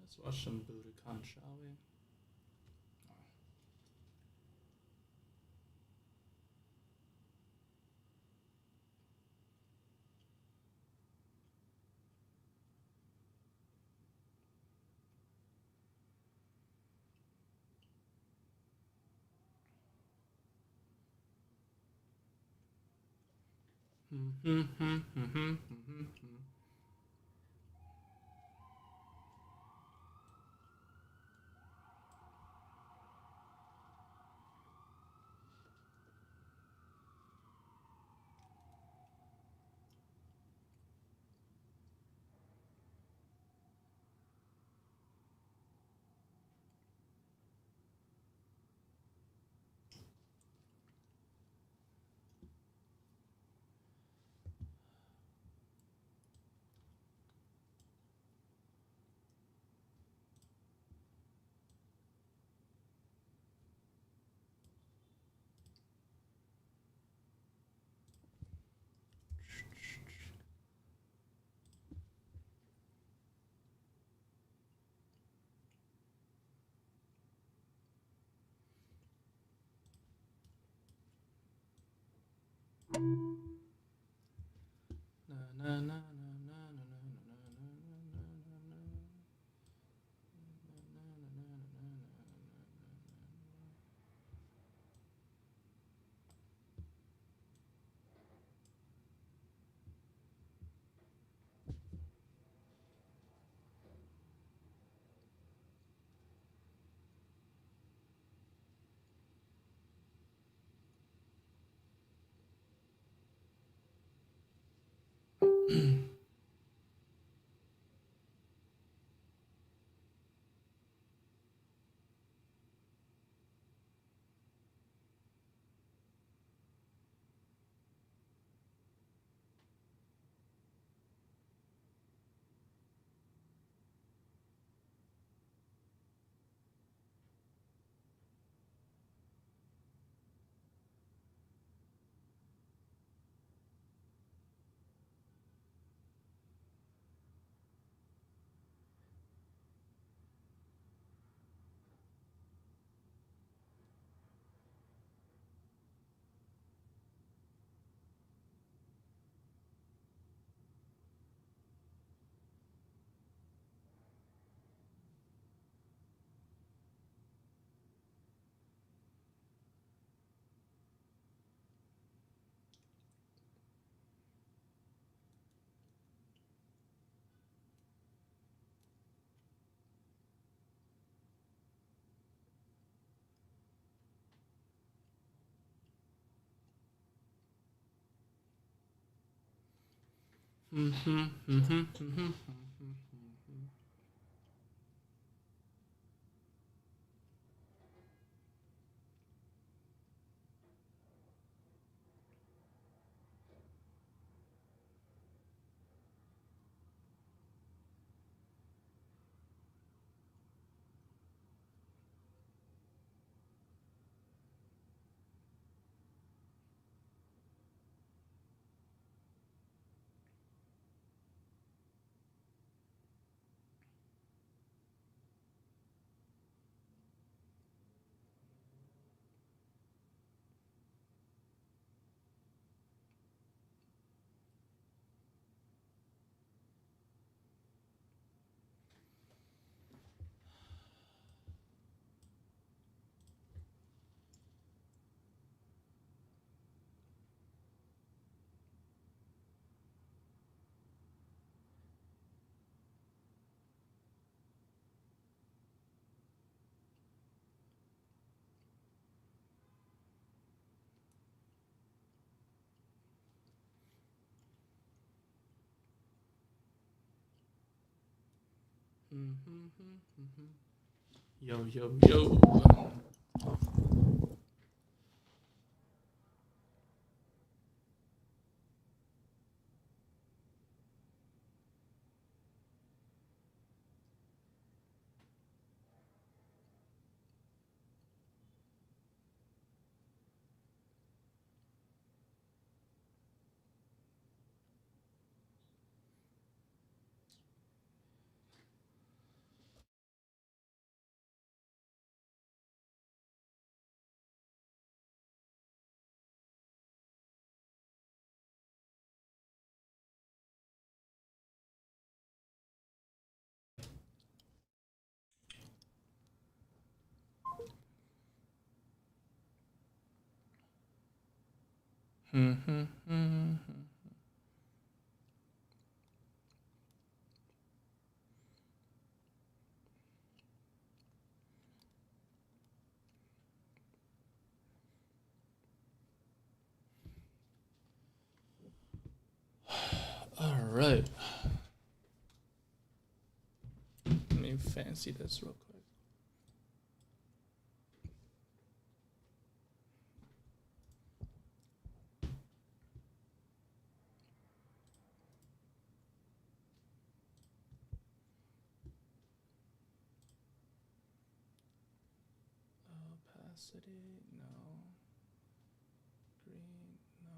Let's watch some Budokan, shall we? Yo, yo, yo. All right. Let me fancy this real quick. Opacity, no. Green, no.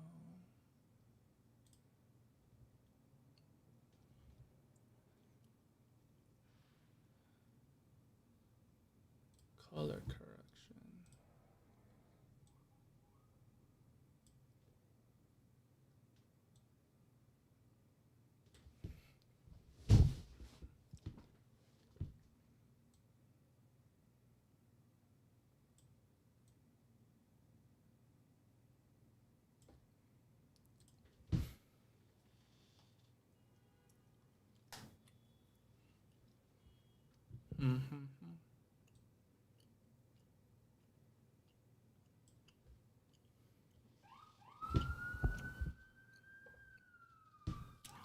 Color correction.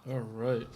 All right.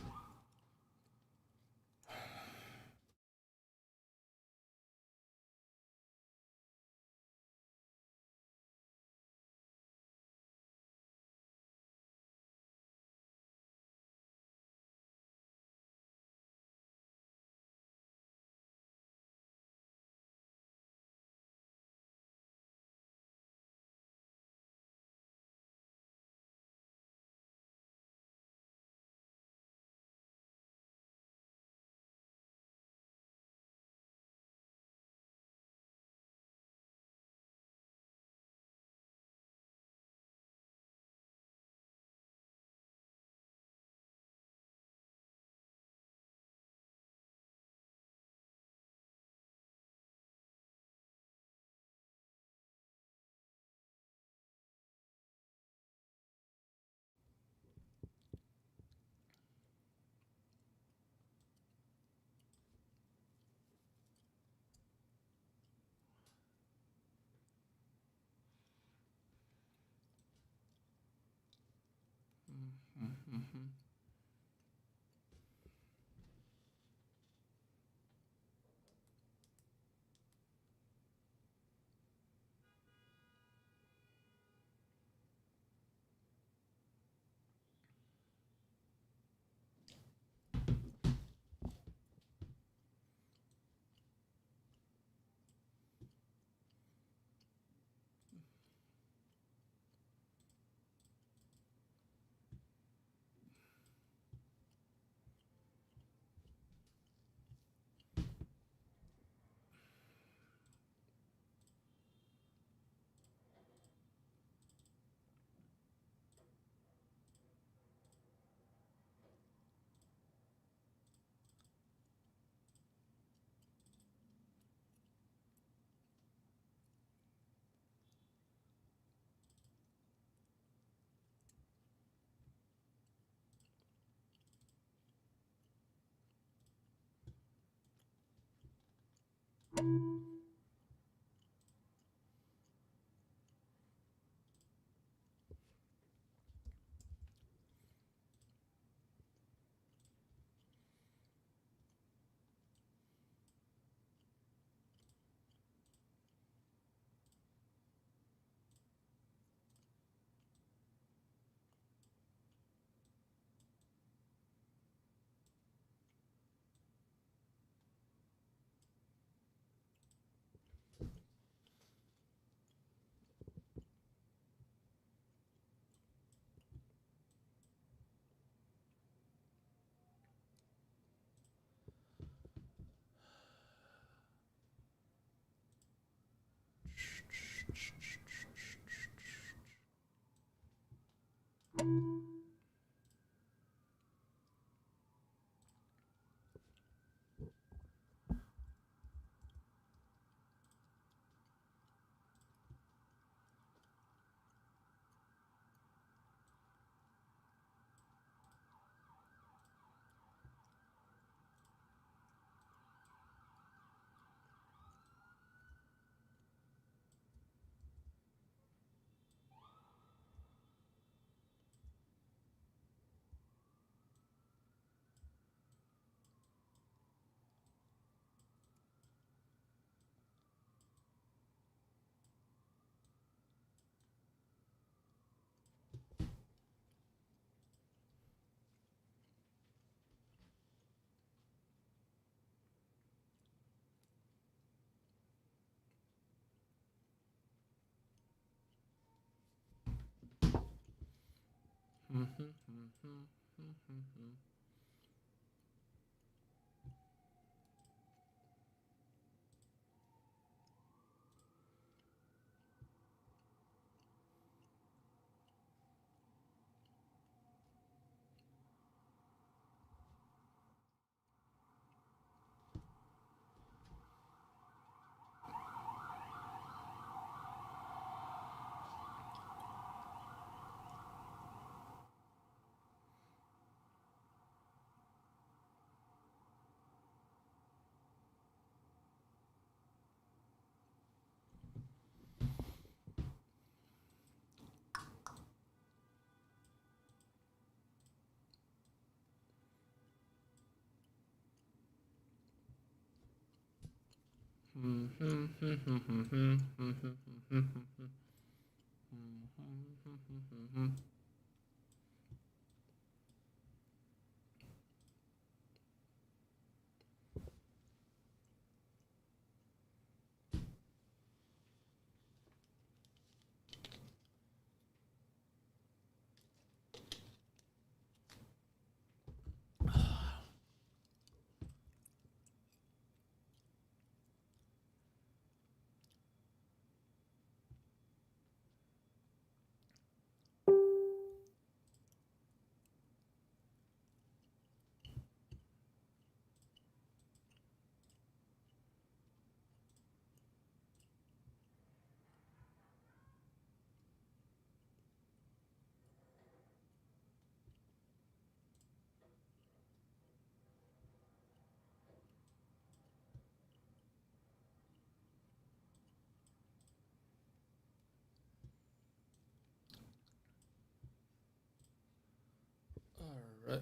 All right.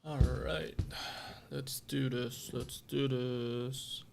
All right, let's do this. Let's do this.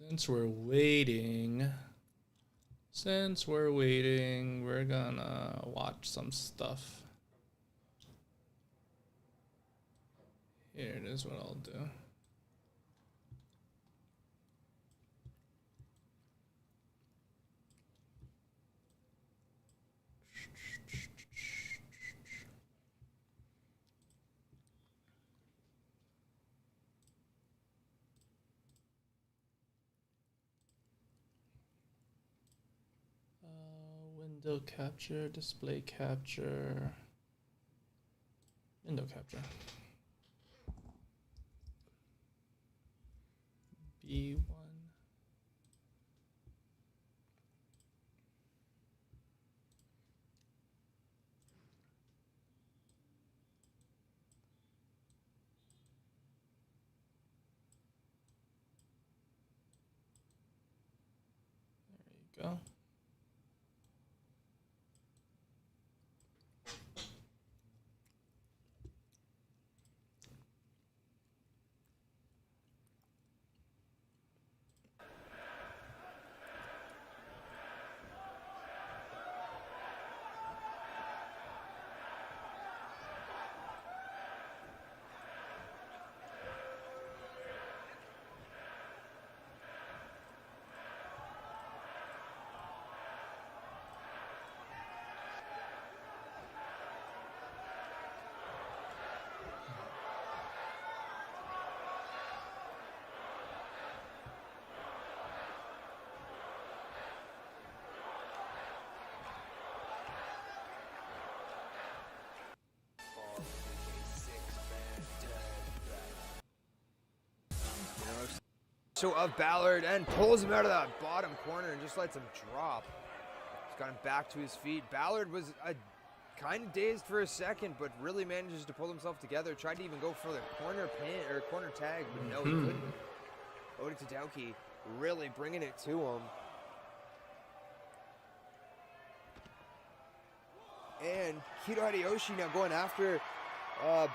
Since we're waiting, we're gonna watch some stuff. Here it is, what I'll do. Window capture, display capture, window capture. B1. There you go. So of Ballard and pulls him out of that bottom corner and just lets him drop. He's got him back to his feet. Ballard was kind of dazed for a second, but really manages to pull himself together. Tried to even go for the corner pin or corner tag, but no, he couldn't. Oda Tadauki really bringing it to him. And Kito Hideyoshi now going after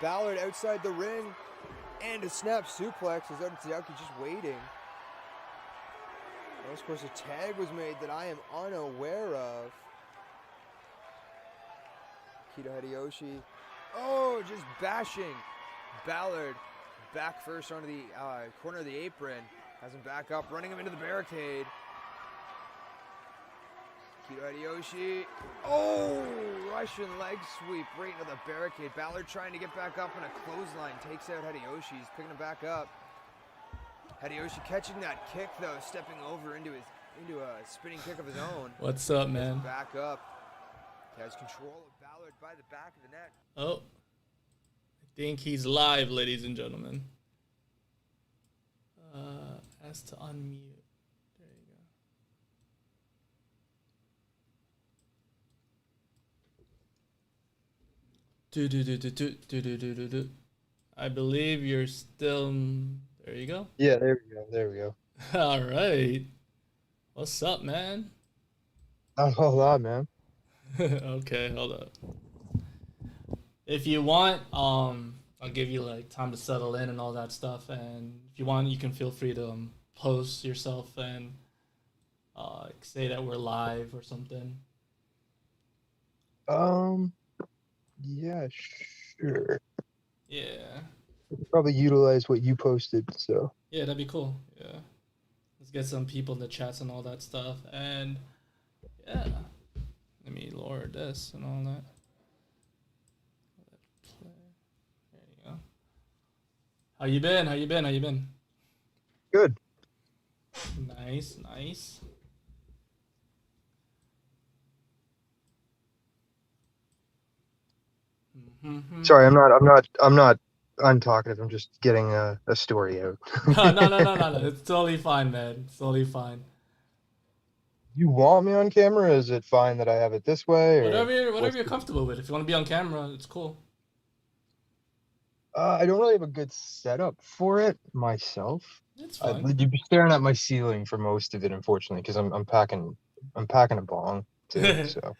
Ballard outside the ring. And a snap suplex as Oda Tadauki just waiting. And of course a tag was made that I am unaware of. Kito Hideyoshi. Oh, just bashing Ballard back first onto the corner of the apron. Has him back up, running him into the barricade. Kito Hideyoshi. Oh, Russian leg sweep right into the barricade. Ballard trying to get back up on a clothesline. Takes out Hideyoshi. He's picking him back up. Hideyoshi catching that kick though, stepping over into a spinning kick of his own. What's up, man? Back up. He has control of Ballard by the back of the neck. Oh, I think he's live, ladies and gentlemen. Has to unmute. There you go. I believe you're still. There you go. Yeah, there we go. There we go. All right. What's up, man? Not a whole lot, man. Okay, hold up. If you want, I'll give you like time to settle in and all that stuff. And if you want, you can feel free to post yourself and say that we're live or something. Yeah, sure. Yeah. Probably utilize what you posted, so. Yeah, that'd be cool. Yeah. Let's get some people in the chats and all that stuff. And yeah. Let me lower this and all that. There you go. How you been? How you been? How you been? Good. Nice, nice. Sorry, I'm not untalkative. I'm just getting a story out. No. It's totally fine, man. It's totally fine. You want me on camera? Is it fine that I have it this way? Or whatever you're comfortable with. If you want to be on camera, it's cool. I don't really have a good setup for it myself. It's fine. You'd be staring at my ceiling for most of it, unfortunately, because I'm packing a bong too. So.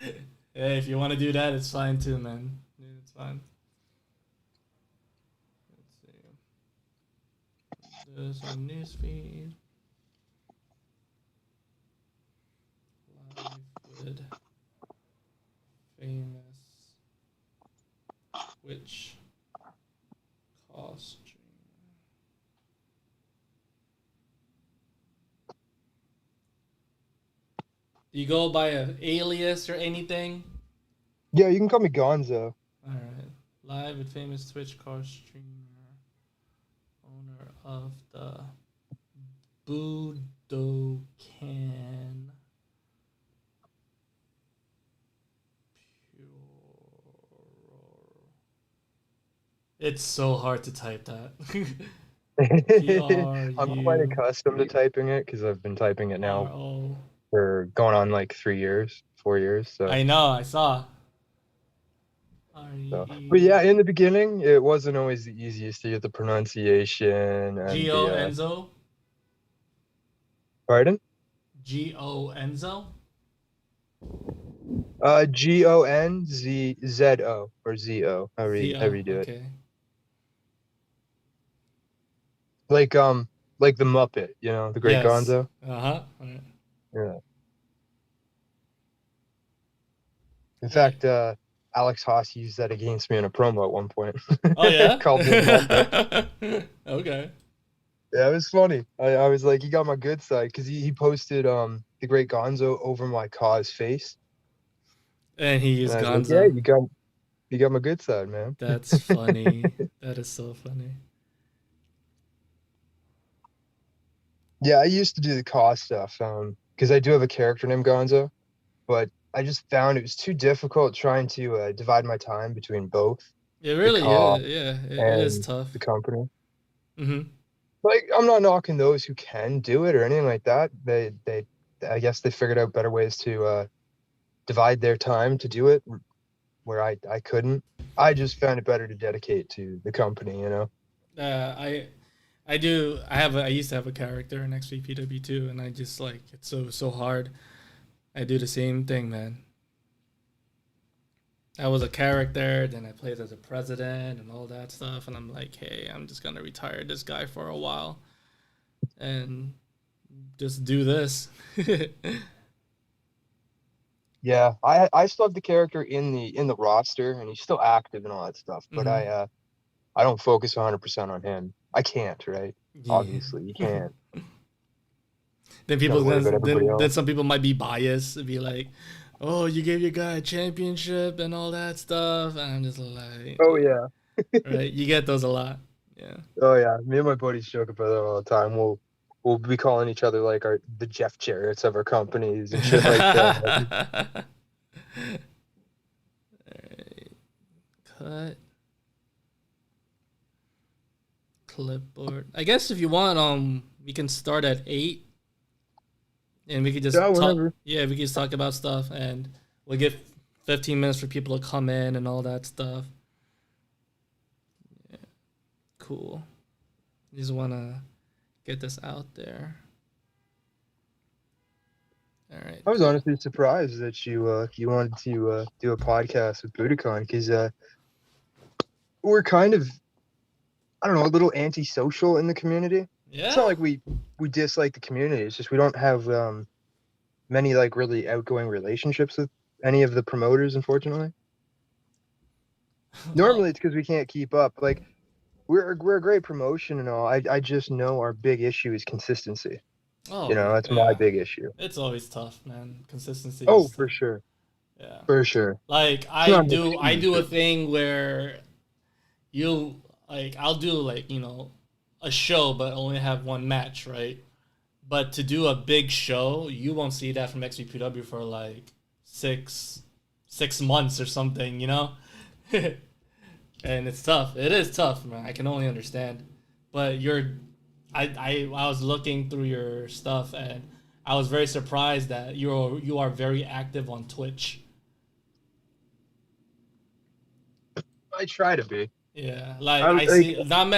Hey, if you want to do that, it's fine too, man. Yeah, it's fine. Let's see. There's our newsfeed. Live with famous Twitch costume. Do you go by an alias or anything? Yeah, you can call me Gonzo. Alright. Live with famous Twitch car streamer. Owner of the Budokan. It's so hard to type that. I'm quite accustomed to typing it because I've been typing it now for going on like 4 years. So I know, I saw. So, but yeah, in the beginning, it wasn't always the easiest to get the pronunciation. And Gio Enzo? Pardon? Gio Enzo? Gonzo or ZO, however you do it. Like the Muppet, you know, the Great Gonzo. Right. Yeah. In fact, Alex Haas used that against me in a promo at one point. Oh yeah. Called me Muppet. Okay. Yeah, it was funny. I was like, he got my good side because he posted the Great Gonzo over my Kaz face. And he used Gonzo. Like, yeah, you got my good side, man. That's funny. That is so funny. Yeah, I used to do the Kaz stuff because I do have a character named Gonzo, but I just found it was too difficult trying to divide my time between both. It really is. Yeah, it is tough. The company. Mm-hmm. Like, I'm not knocking those who can do it or anything like that. I guess they figured out better ways to divide their time to do it where I couldn't. I just found it better to dedicate to the company, you know. I used to have a character in XVPW too, and I just like it's so hard. I do the same thing, man. I was a character, then I played as a president and all that stuff, and I'm like, hey, I'm just gonna retire this guy for a while and just do this. Yeah, I still have the character in the roster, and he's still active and all that stuff. But Mhm. I don't focus 100% on him. I can't, right? Yeah. Obviously, you can't. Then Got to people worry about then, everybody then else. some people might be biased and be like, "Oh, you gave your guy a championship and all that stuff," and I'm just like, Oh yeah, right, you get those a lot, yeah. oh yeah. Me and my buddies joke about that all the time. We'll be calling each other like the Jeff Jarrett's of our companies and shit like that. Alright, cut clipboard. I guess if you want, we can start at 8, and we could just Yeah, talk. whenever. Yeah, we could just talk about stuff, and we'll give 15 minutes for people to come in and all that stuff. Yeah, cool. Just wanna get this out there. All right. I was Cool. honestly surprised that you wanted to do a podcast with Budokan because we're kind of, I don't know, a little antisocial in the community. It's not Yeah. like we dislike the community. It's just we don't have many like really outgoing relationships with any of the promoters, unfortunately. Oh. Normally it's because we can't keep up. Like we're a great promotion and all. I just know our big issue is consistency. You Oh know, that's my yeah. big issue. It's always tough, man. Consistency Oh, is tough. for sure. Yeah. For sure. Like It's not an I excuse, do a but thing where you like I'll do like, a show but only have one match, right? But to do a big show, you won't see that from XVPW for like six months or something, you know? And it's tough. It is tough, man. I can only understand. But I was looking through your stuff and I was very surprised that you are very active on Twitch. I try to be. Yeah, like I I like see not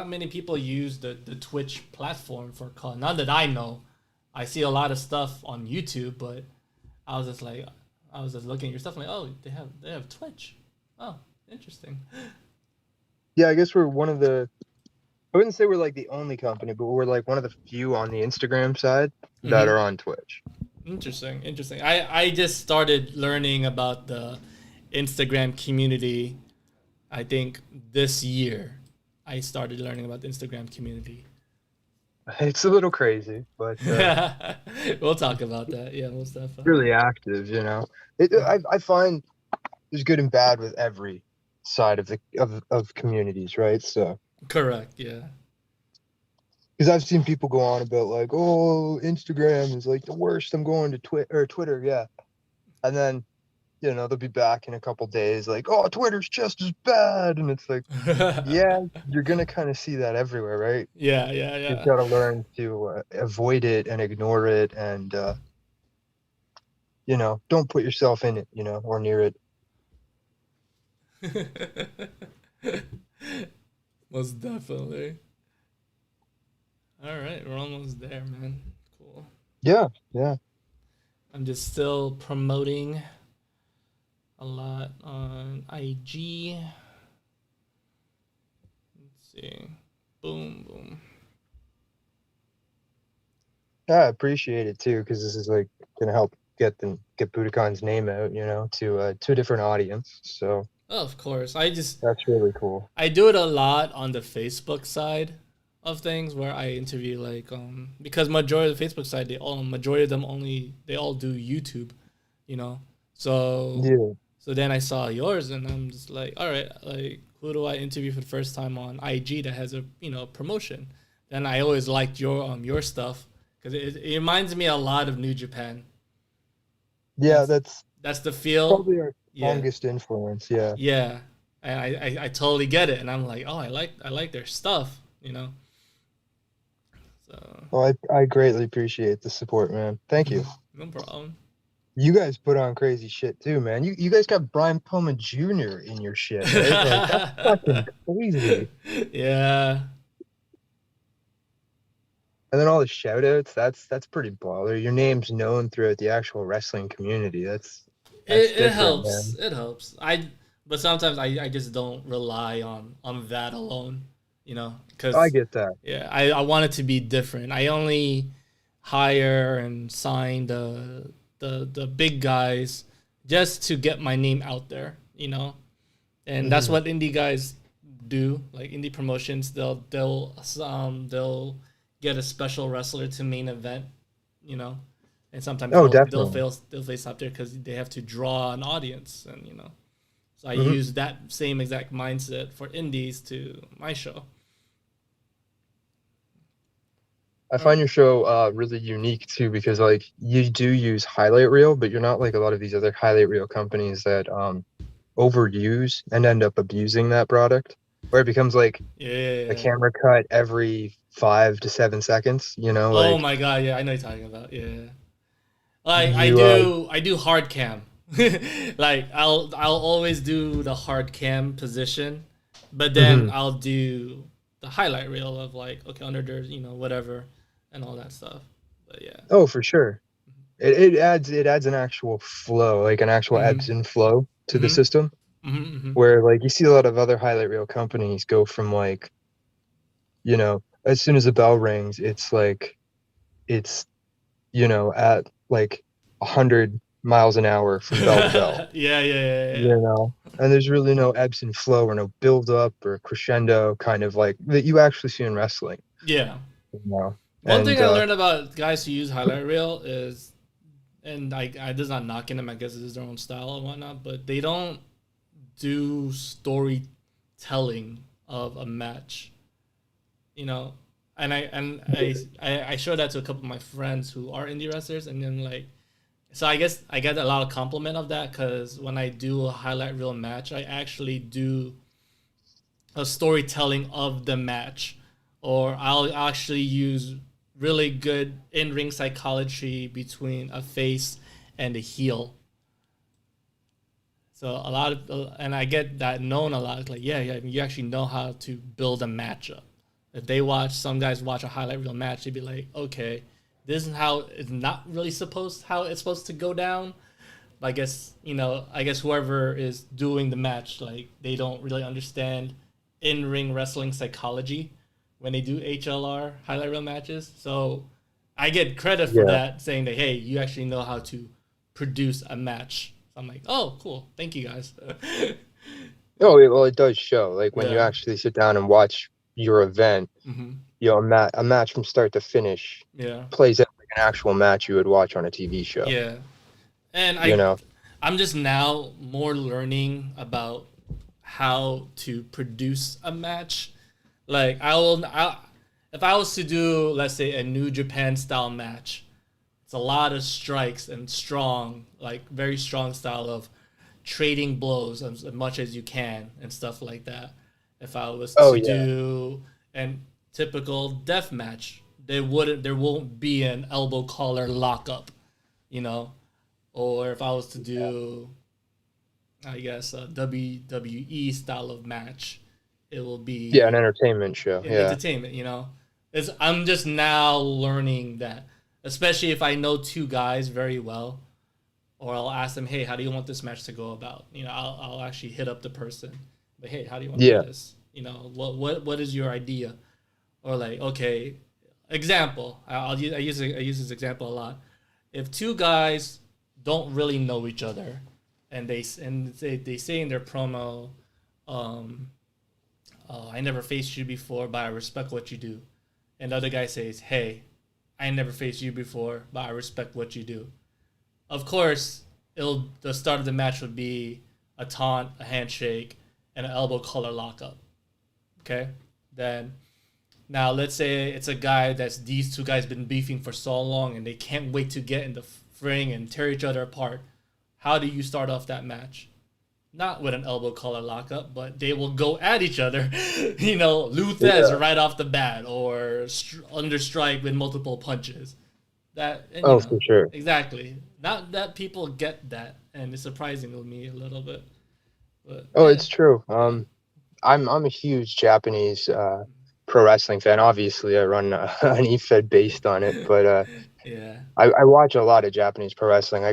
many people use the Twitch platform for call. Not that I know. I see a lot of stuff on YouTube, but I was just like I was just looking at your stuff like, oh, they have Twitch. Oh, interesting. yeah, I guess we're one of the I wouldn't say we're like the only company, but we're like one of the few on the Instagram side that Mm-hmm. are on Twitch. Interesting. I just started learning about the Instagram community. I think this year I started learning about the Instagram community. It's a little crazy, but We'll talk about that. Yeah, we'll stuff. really active, you know. I find there's good and bad with every side of of communities, right? So Correct. Yeah. because I've seen people go on about like, oh, Instagram is like the worst. I'm going to Twitter, yeah, and then they'll be back in a couple days like, oh, Twitter's just as bad, and it's like, yeah, you're gonna kind of see that everywhere, right? Yeah. You've got to learn to avoid it and ignore it, and don't put yourself in it, or near it. Yeah. Most definitely. All right, we're almost there, man. Cool. Yeah, yeah. I'm just still promoting a lot on IG. Let's see. Boom. Yeah, I appreciate it too, because this is like gonna help get Budokan's name out, to a different audience. So Oh, of course. that's really cool. I do it a lot on the Facebook side of things where I interview like because majority of the Facebook side majority of them they all do YouTube, you know. So Yeah, so then I saw yours and I'm just like, all right, like who do I interview for the first time on IG that has a promotion? Then I always liked your stuff because it reminds me a lot of New Japan. yeah. That's That's that's the feel. probably our Yeah, strongest influence. Yeah. yeah. And I totally get it, and I'm like, oh, I like their stuff, you know. So Well, I greatly appreciate the support, man. Thank you. no problem. You guys put on crazy shit too, man. You guys got Brian Pillman Jr. in your shit, right? Like that's fucking crazy. Yeah. And then all the shout outs, that's pretty baller. Your name's known throughout the actual wrestling community. That's It different, helps. man. It helps. But sometimes I just don't rely on that alone, you know, I because get that. yeah, I want it to be different. I only hire and sign the big guys just to get my name out there, you know, and that's Mhm. what indie guys do. Like indie promotions, they'll get a special wrestler to main event, you know, and sometimes Oh, they'll definitely. fail they'll face up there because they have to draw an audience, and you know, so I Hmm. use that same exact mindset for indies to my show. I find your show really unique too because like you do use highlight reel, but you're not like a lot of these other highlight reel companies that overuse and end up abusing that product, where it becomes like a Yeah. camera cut every 5 to 7 seconds. Oh Like my god, yeah, I know what you're talking about. Yeah. Like you I do hard cam. Like I'll always do the hard cam position, but then mhm. I'll do the highlight reel of like okay under there, you know, whatever and all that stuff. But yeah. Oh, for sure. It adds an actual flow, like an actual ebbs Mhm. and flow to the Mhm. system. Mhm. Mhm. Where like you see a lot of other highlight reel companies go from like, as soon as the bell rings, it's like it's at like 100 miles an hour from bell to bell. Yeah, yeah, yeah, yeah. And there's really no ebbs and flow or no build up or crescendo kind of like that you actually see in wrestling. Yeah. You know, One thing and I learned about guys who use highlight reel is, and I does not knocking them. I guess it is their own style and whatnot, but they don't do storytelling of a match, you know. And I showed that to a couple of my friends who are indie wrestlers, and then like, so I guess I get a lot of compliment of that because when I do a highlight reel match, I actually do a storytelling of the match, or I'll actually use really good in ring psychology between a face and a heel. So a lot of, and I get that known a lot. It's like, yeah, yeah, you actually know how to build a matchup. If they watch, some guys watch a highlight reel match, they'd be like, okay, this is how it's not really how it's supposed to go down. But I guess, you know, I guess whoever is doing the match, like, they don't really understand in ring wrestling psychology when they do HLR highlight reel matches. So I get credit for yeah. that, saying that, hey, you actually know how to produce a match. So I'm like, oh, cool. Thank you guys. Oh, well, it does show. Like when you Yeah. actually sit down and watch your event, Hmm. a match from start to finish Yeah. plays out like an actual match you would watch on a TV show. Yeah. And You know. I'm just now more learning about how to produce a match. Like if I was to do, let's say, a New Japan style match, it's a lot of strikes and strong, like very strong style of trading blows as much as you can and stuff like that. If I was Oh to yeah. do an typical death match, there won't be an elbow collar lockup, you know. Or if I was to do, I guess, a WWE style of match, it will Yeah, an be entertainment show. Yeah. entertainment, you know. I'm just now learning that, especially if I know two guys very well, or I'll ask them, hey, how do you want this match to go about? You know, I'll actually hit up the person, but hey, how do you want to do Yeah. this? You know, what is your idea? Or like, okay, example. I use this example a lot. If two guys don't really know each other, and they say in their promo, um, oh, I never faced you before, but I respect what you do. And the other guy says, hey, I never faced you before, but I respect what you do. Of course, the start of the match would be a taunt, a handshake, and an elbow collar lockup. Okay? Then now let's say it's a guy that's these two guys been beefing for so long and they can't wait to get in the ring and tear each other apart. How do you start off that match? Not with an elbow collar lockup, but they will go at each other. You know, Luthez Yeah. right off the bat, or under strike with multiple punches. That and Oh, for sure. exactly. Not that people get that, and it's surprising to me a little bit. But Oh, yeah, it's true. I'm a huge Japanese pro wrestling fan. Obviously, I run an eFed based on it, but yeah. I watch a lot of Japanese pro wrestling. I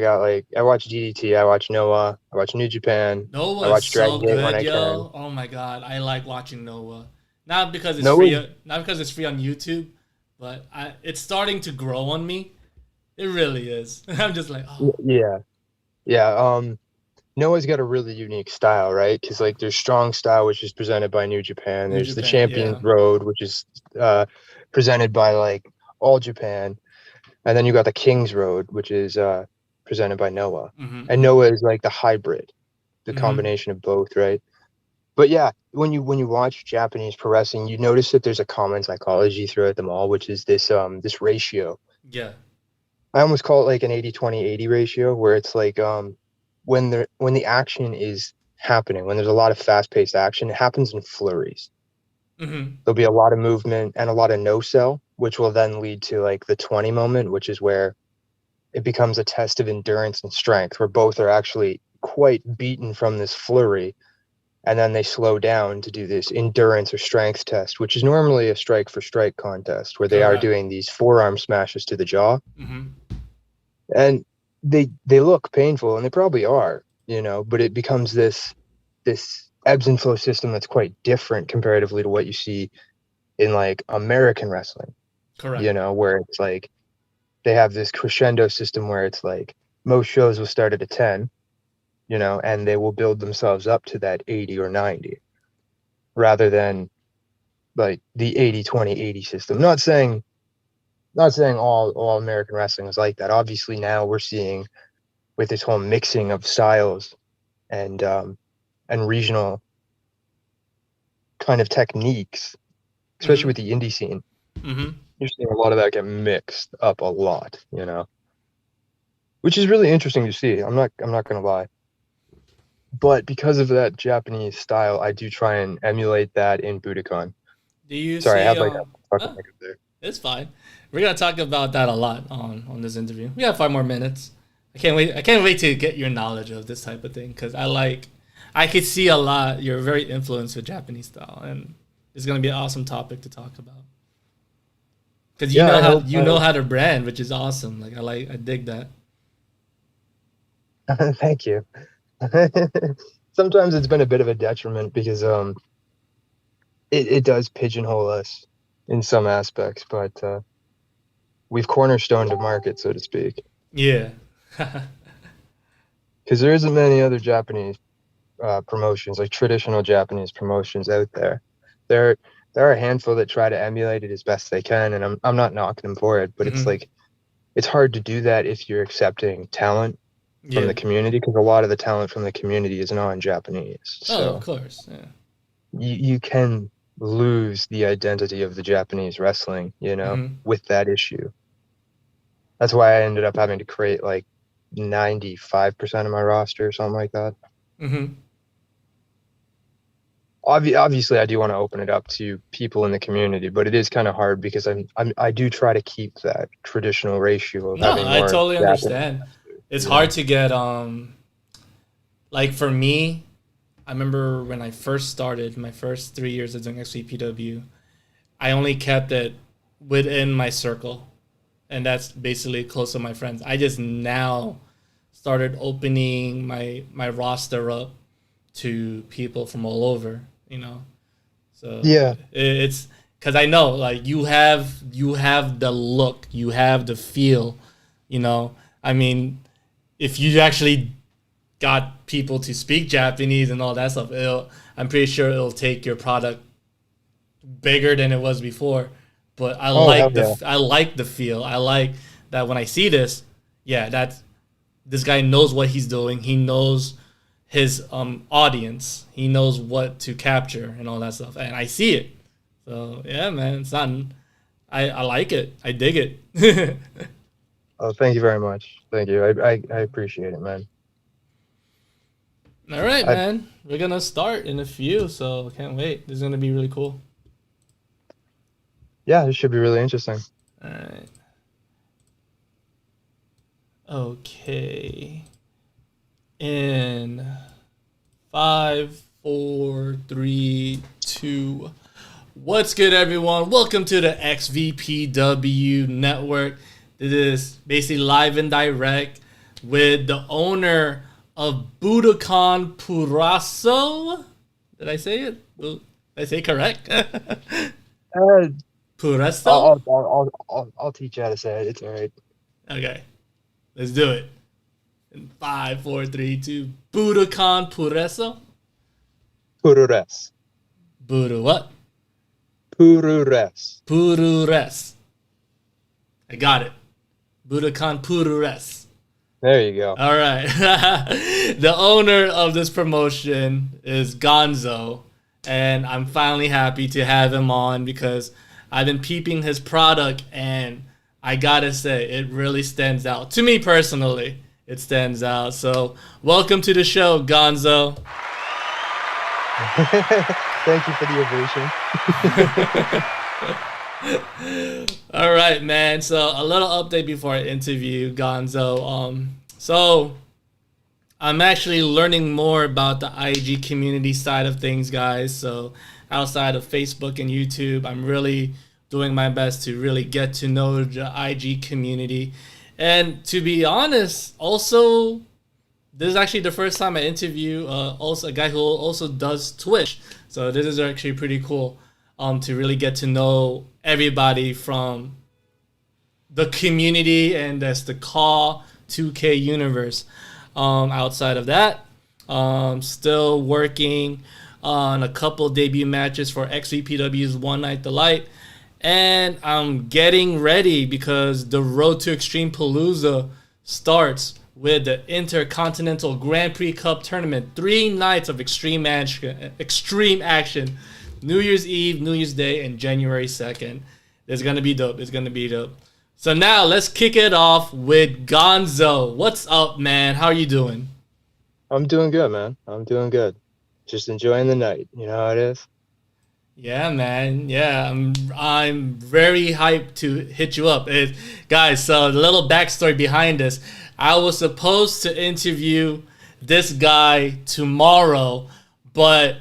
watch DDT, I watch Noah, I watch New Japan, I Noah is watch so Dragon Gate when good, I can. yo. Oh my god, I like watching Noah. Not because it's free, Noah's not because it's free on YouTube, but it's starting to grow on me. It really is. I'm just like, oh, yeah, yeah. Noah's got a really unique style, right? Because like there's strong style, which is presented by New Japan. New There's the Japan, Champions yeah. Road, which is presented by like All Japan, and then you got the King's Road, which is presented by Noah. And Mm-hmm, Noah is like the hybrid, the mm-hmm. combination of both, right? But yeah, when you watch Japanese pro wrestling, you notice that there's a common psychology throughout them all, which is this ratio. Yeah. I almost call it like an 80-20-80 ratio, where it's like when the action is happening, when there's a lot of fast-paced action, it happens in flurries. Mm-hmm. There'll be a lot of movement and a lot of no sell, which will then lead to like the 20 moment, which is where it becomes a test of endurance and strength, where both are actually quite beaten from this flurry, and then they slow down to do this endurance or strength test, which is normally a strike for strike contest, where they are Correct. doing these forearm smashes to the jaw. Mm-hmm. And they look painful, and they probably are, but it becomes this ebbs and flow system that's quite different comparatively to what you see in like American wrestling, Correct. where it's like they have this crescendo system where it's like most shows will start at a 10, and they will build themselves up to that 80 or 90, rather than like the 80-20-80 system. Not saying all American wrestling is like that. Obviously now we're seeing, with this whole mixing of styles and regional kind of techniques, especially Mm-hmm. with the indie scene, Mm-hmm. you're seeing a lot of that get mixed up a lot, which is really interesting to see. I'm not gonna lie. But because of that Japanese style, I do try and emulate that in Budokan. Do you Sorry, I see had like a fucking oh, hiccup there. it's fine. We're gonna talk about that a lot on this interview. We have 5 more minutes. I can't wait to get your knowledge of this type of thing because I could see a lot. You're very influenced with Japanese style, and it's gonna be an awesome topic to talk about. Because Yeah, I hope. you know how to brand, which is awesome. I dig that. Thank you. Sometimes it's been a bit of a detriment because it does pigeonhole us in some aspects, but we've cornerstoned a market, so to speak, Yeah. because there isn't many other Japanese promotions, like traditional Japanese promotions out there. There there are a handful that try to emulate it as best they can, and I'm not knocking them for it, but it's hmm like it's hard to do that if you're accepting talent from Yeah. the community, because a lot of the talent from the community is non-Japanese. Oh, of So course. Yeah. you can lose the identity of the Japanese wrestling, hmm with that issue. That's why I ended up having to create like 95% of my roster or something like that. hmm Obviously, I do want to open it up to people in the community, but it is kind of hard because I do try to keep that traditional ratio of No, having I more totally Japanese. understand. It's Yeah. hard to get like for me, I remember when I first started my first 3 years of doing XVPW, I only kept it within my circle, and that's basically close to my friends. I just now started opening my roster up to people from all over, So Yeah. it's because I know like you have the look, you have the feel, I mean, if you actually got people to speak Japanese and all that stuff, I'm pretty sure it'll take your product bigger than it was before. But Oh, hell yeah. I like the feel. I like that when I see this, yeah, this guy knows what he's doing. He knows his audience. He knows what to capture and all that stuff. And I see it. So yeah, man, it's not. I like it. I dig it. Oh, thank you very much. Thank you. I appreciate it, man. All right, I man. We're gonna start in a few, so can't wait. This is gonna be really cool. Yeah, this should be really interesting. All right. Okay. In 5, 4, 3, 2. What's good, everyone? Welcome to the XVPW network. This is basically live and direct with the owner of Budokanpuroresu. Did I say it? Did I say it correct? Puresto? I'll teach you how to say it. It's all right. Okay, let's do it. In 5, 4, 3, 2. Budokanpuroresu. Puroresu. Budo what? Puroresu. Puroresu. I got it. Budokanpuroresu. There you go. All right. The owner of this promotion is Gonzo, and I'm finally happy to have him on because I've been peeping his product, and I gotta say, it really stands out. To me personally, it stands out. So, welcome to the show, Gonzo. Thank you for the ovation. All right, man. So a little update before I interview Gonzo. So I'm actually learning more about the IG community side of things, guys. So outside of Facebook and YouTube, I'm really doing my best to really get to know the IG community. And to be honest, also, this is actually the first time I interview also a guy who also does Twitch. So this is actually pretty cool to really get to know everybody from the community and that's the Call 2K universe. Outside of that, still working on a couple debut matches for XVPW's One Night Delight. And I'm getting ready because the Road to Extreme Palooza starts with the Intercontinental Grand Prix Cup Tournament. 3 nights of extreme action. New Year's Eve, New Year's Day, and January 2nd. It's going to be dope. It's going to be dope. So now let's kick it off with Gonzo. What's up, man? How are you doing? I'm doing good, man. I'm doing good. Just enjoying the night. You know how it is? Yeah, man. Yeah, I'm very hyped to hit you up. Guys, so the little backstory behind this. I was supposed to interview this guy tomorrow, but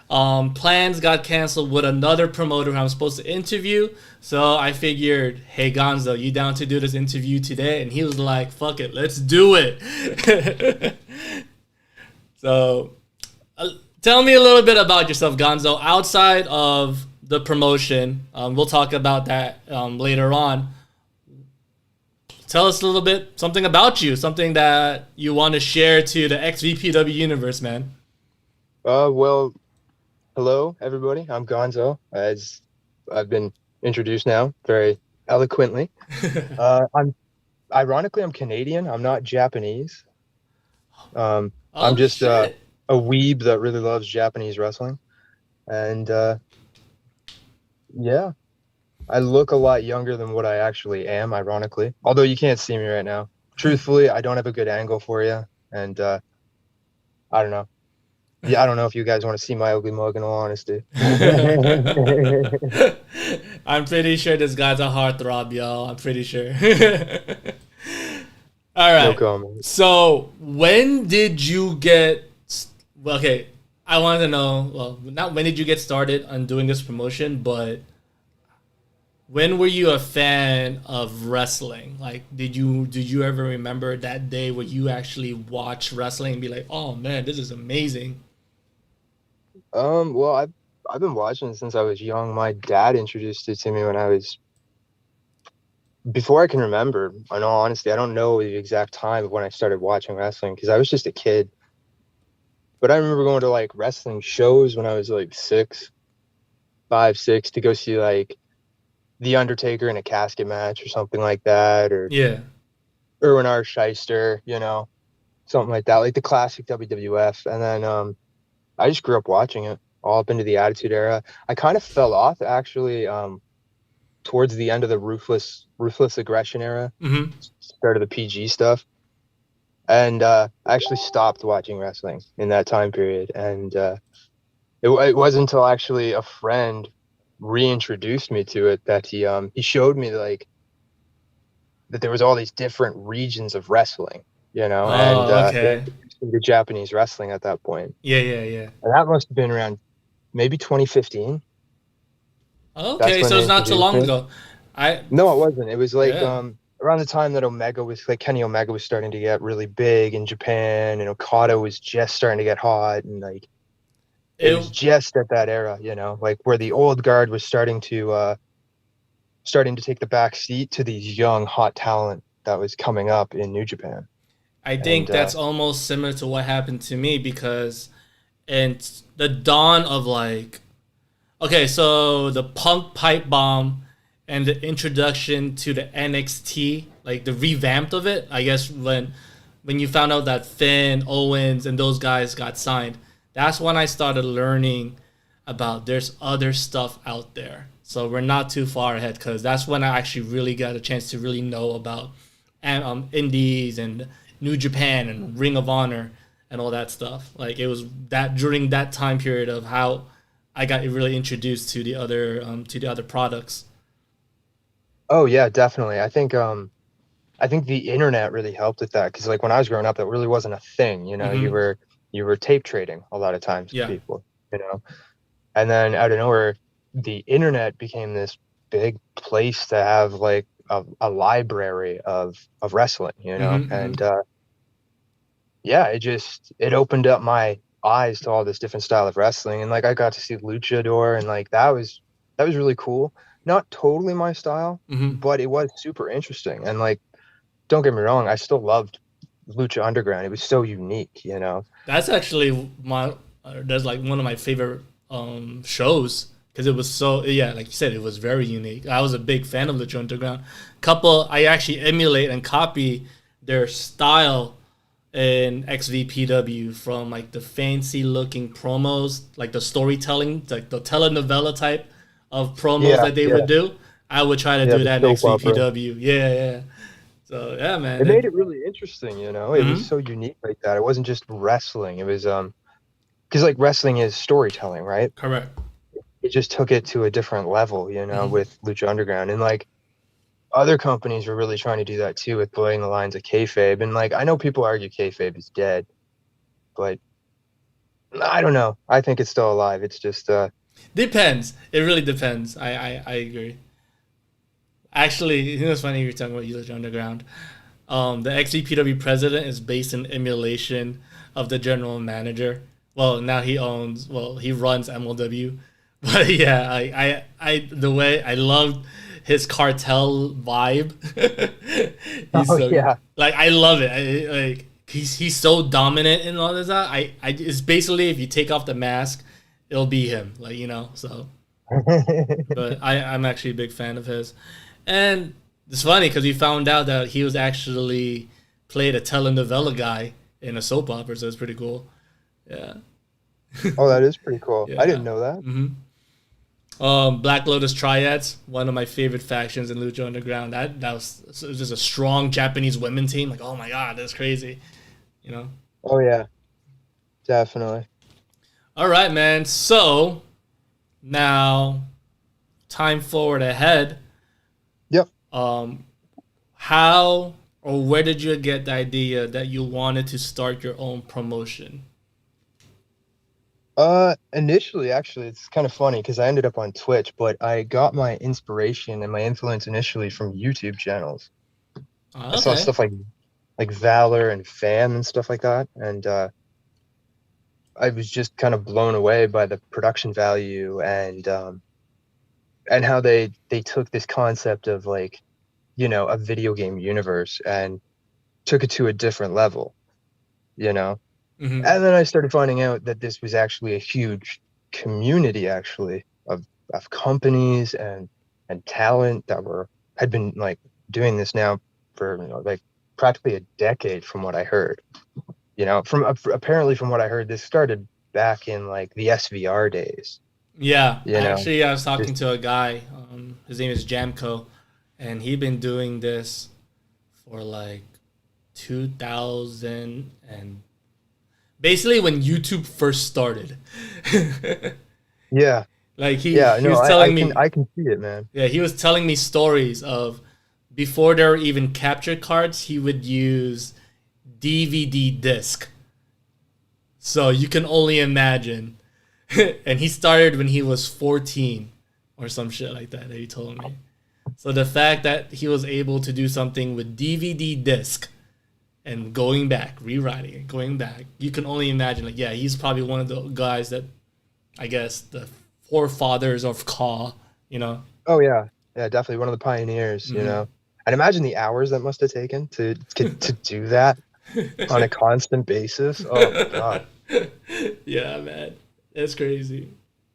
plans got canceled with another promoter who I'm supposed to interview. So I figured, hey, Gonzo, you down to do this interview today? And he was like, fuck it, let's do it. So tell me a little bit about yourself, Gonzo, outside of the promotion. We'll talk about that later on. Tell us a little bit, something about you, something that you want to share to the XVPW universe, man. Well, hello, everybody. I'm Gonzo, as I've been introduced now very eloquently. I'm Canadian. I'm not Japanese. I'm just a weeb that really loves Japanese wrestling. And yeah, I look a lot younger than what I actually am, ironically. Although you can't see me right now. Truthfully, I don't have a good angle for you. And I don't know. Yeah, I don't know if you guys want to see my ugly mug, in all honesty. I'm pretty sure this guy's a heartthrob, y'all. I'm pretty sure. All right. No comment. So when did you get... Well, okay, I want to know, well, not when did you get started on doing this promotion, but when were you a fan of wrestling? Like, did you ever remember that day where you actually watched wrestling and be like, oh man, this is amazing? Well, I've been watching since I was young. My dad introduced it to me when I was, before I can remember. In all honesty, I don't know the exact time of when I started watching wrestling because I was just a kid. But I remember going to like wrestling shows when I was like 5, 6 to go see like The Undertaker in a casket match or something like that, or Yeah. Erwin R. Shyster, something like that, like the classic WWF. And then I just grew up watching it all up into the Attitude Era. I kind of fell off actually towards the end of the Ruthless Aggression era, start of the PG stuff. And I actually stopped watching wrestling in that time period. And it wasn't until actually a friend reintroduced me to it that he showed me like that there was all these different regions of wrestling, and Oh, okay. introducing the Japanese wrestling at that point. Yeah, yeah, yeah. And that must have been around maybe 2015. That's Okay, when so they it's not too introduced long it. ago. I No, it wasn't. It was like yeah. around the time that Kenny Omega was starting to get really big in Japan, and Okada was just starting to get hot, and like it It was just at that era, like where the old guard was starting to take the back seat to these young hot talent that was coming up in New Japan. I And think that's almost similar to what happened to me because in the dawn of like okay, so the Punk Pipe Bomb and the introduction to the NXT, like the revamped of it, I guess when you found out that Finn, Owens, and those guys got signed, that's when I started learning about there's other stuff out there. So we're not too far ahead because that's when I actually really got a chance to really know about indies and New Japan and Ring of Honor and all that stuff. Like it was that during that time period of how I got really introduced to the other products. oh yeah, definitely. I think the internet really helped with that because like when I was growing up, that really wasn't a thing. Mm-hmm. You were tape trading a lot of times with Yeah. people, and then out of nowhere, the internet became this big place to have like a library of wrestling, Mm-hmm, mm-hmm. and yeah, it opened up my eyes to all this different style of wrestling, and like I got to see luchador, and like that was really cool. Not totally my style, Mm-hmm. but it was super interesting, and like don't get me wrong, I still loved Lucha Underground. It was so unique. That's actually that's like one of my favorite shows because it was so yeah, like you said, it was very unique. I was a big fan of the Underground. Couple, I actually emulate and copy their style in XVPW from like the fancy looking promos, like the storytelling, like the telenovela type of promos Yeah, that they yeah, would do. I would try to yeah. do The that in soap opera. XVPW. Yeah, yeah. So yeah, It man. made it really interesting. It was Mhm. so unique like that. It wasn't just wrestling. It was because like wrestling is storytelling, right? Correct. It just took it to a different level, Hmm. with Lucha Underground. And like other companies were really trying to do that too with blurring the lines of kayfabe. And like I know people argue kayfabe is dead, but I don't know. I think it's still alive. It's just Depends. It really depends. I agree. Actually, you know, it's funny you're talking about Elite Underground. The XVPW president is based in emulation of the general manager. Well, now he runs MLW. But yeah, the way I loved his cartel vibe. He's oh so yeah. like I love it. Like he's so dominant in all this. I it's basically if you take off the mask, it'll be him. Like so. But I'm actually a big fan of his. And it's funny because we found out that he was actually played a telenovela guy in a soap opera, so it's pretty cool. Yeah, Oh, that is pretty cool. I yeah. didn't know that. hmm Black Lotus Triads, one of my favorite factions in Lucha Underground. It was just a strong Japanese women team. Like, oh my god, that's crazy. You know. Oh yeah, definitely. All right, man. So now, time forward ahead. Yep. Um, how or where did you get the idea that you wanted to start your own promotion? Initially, actually, it's kind of funny because I ended up on Twitch, but I got my inspiration and my influence initially from YouTube channels. I saw Okay. stuff like Valor and Fam and stuff like that, and I was just kind of blown away by the production value and how they took this concept of like a video game universe and took it to a different level, you know. Mm-hmm. And then I started finding out that this was actually a huge community, actually, of companies and talent that had been like doing this now for like practically a decade, from what I heard. From apparently from what I heard, this started back in like the SVR days. Yeah, You know, actually, I was talking just to a guy. His name is Jamco, and he'd been doing this for like 2000 and basically when YouTube first started. yeah, Like he yeah. he No, was I telling me, I can see it, man. yeah, he was telling me stories of before there were even capture cards, he would use DVD disc. So you can only imagine. And he started when he was 14 or some shit like that he told me. So the fact that he was able to do something with DVD disc and going back, rewriting it, going back, you can only imagine. Like, yeah, he's probably one of the guys that, I guess, the forefathers of Kaw, you know? Oh yeah, yeah, definitely one of the pioneers. Mm-hmm. You know, and imagine the hours that must have taken to do that on a constant basis. Oh my god. Yeah, man. That's crazy.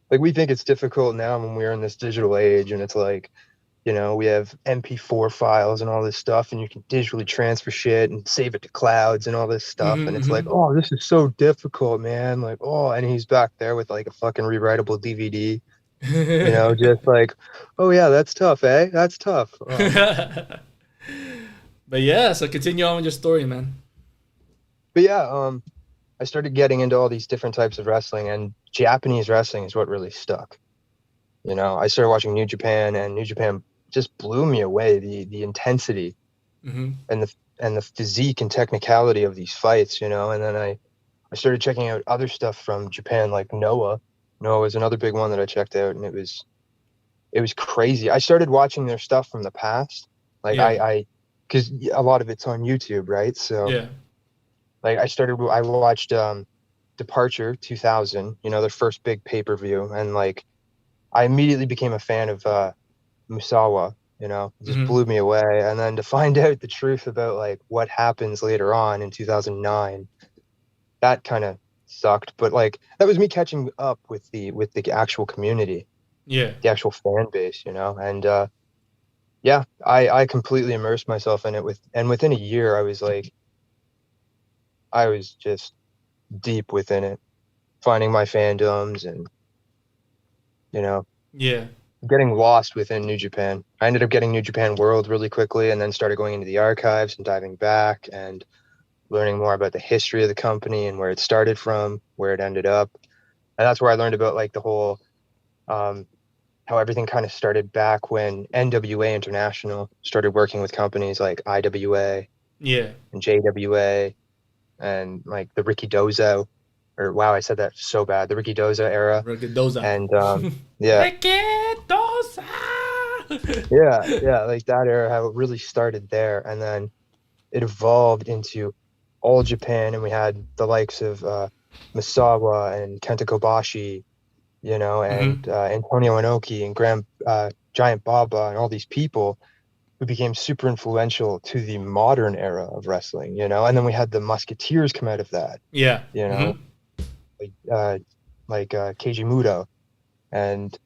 Like we think it's difficult now when we're in this digital age, and it's like, you know, we have MP4 files and all this stuff, and you can digitally transfer shit and save it to clouds and all this stuff. And it's like, Mm-hmm. oh, this is so difficult, man. Like, oh, and he's back there with like a fucking rewritable DVD, you know, just like, oh yeah, that's tough, eh? That's tough. Oh. But yeah, so continue on with your story, man. But yeah, I started getting into all these different types of wrestling, and Japanese wrestling is what really stuck. You know, I started watching New Japan, and New Japan just blew me away. The intensity Mm-hmm. and the physique and technicality of these fights, you know. And then I started checking out other stuff from Japan, like Noah. Noah was another big one that I checked out, and it was crazy. I started watching their stuff from the past, like Yeah. I because a lot of it's on YouTube, right? So Yeah. like I watched Departure 2000, you know, their first big pay-per-view, and like I immediately became a fan of Musawa, you know, it just Mm-hmm. blew me away. And then to find out the truth about like what happens later on in 2009, that kind of sucked. But like that was me catching up with the actual community, Yeah. the actual fan base, you know. And yeah, I completely immersed myself in it within a year I was just deep within it, finding my fandoms and, you know, Yeah. getting lost within New Japan. I ended up getting New Japan World really quickly, and then started going into the archives and diving back and learning more about the history of the company and where it started from, where it ended up. And that's where I learned about like the whole how everything kind of started back when NWA International started working with companies like IWA Yeah. and JWA and like the Ricky Dozo, or wow, I said that so bad, the Ricky Dozo era. Rikidoza. And yeah, Rikidoza. yeah, like that era, how it really started there, and then it evolved into all Japan, and we had the likes of Misawa and Kenta Kobashi, you know, and Mm-hmm. Antonio Inoki and Giant Baba and all these people who became super influential to the modern era of wrestling, you know. And then we had the Musketeers come out of that, Yeah. you know, Mm-hmm. like Keiji Muto and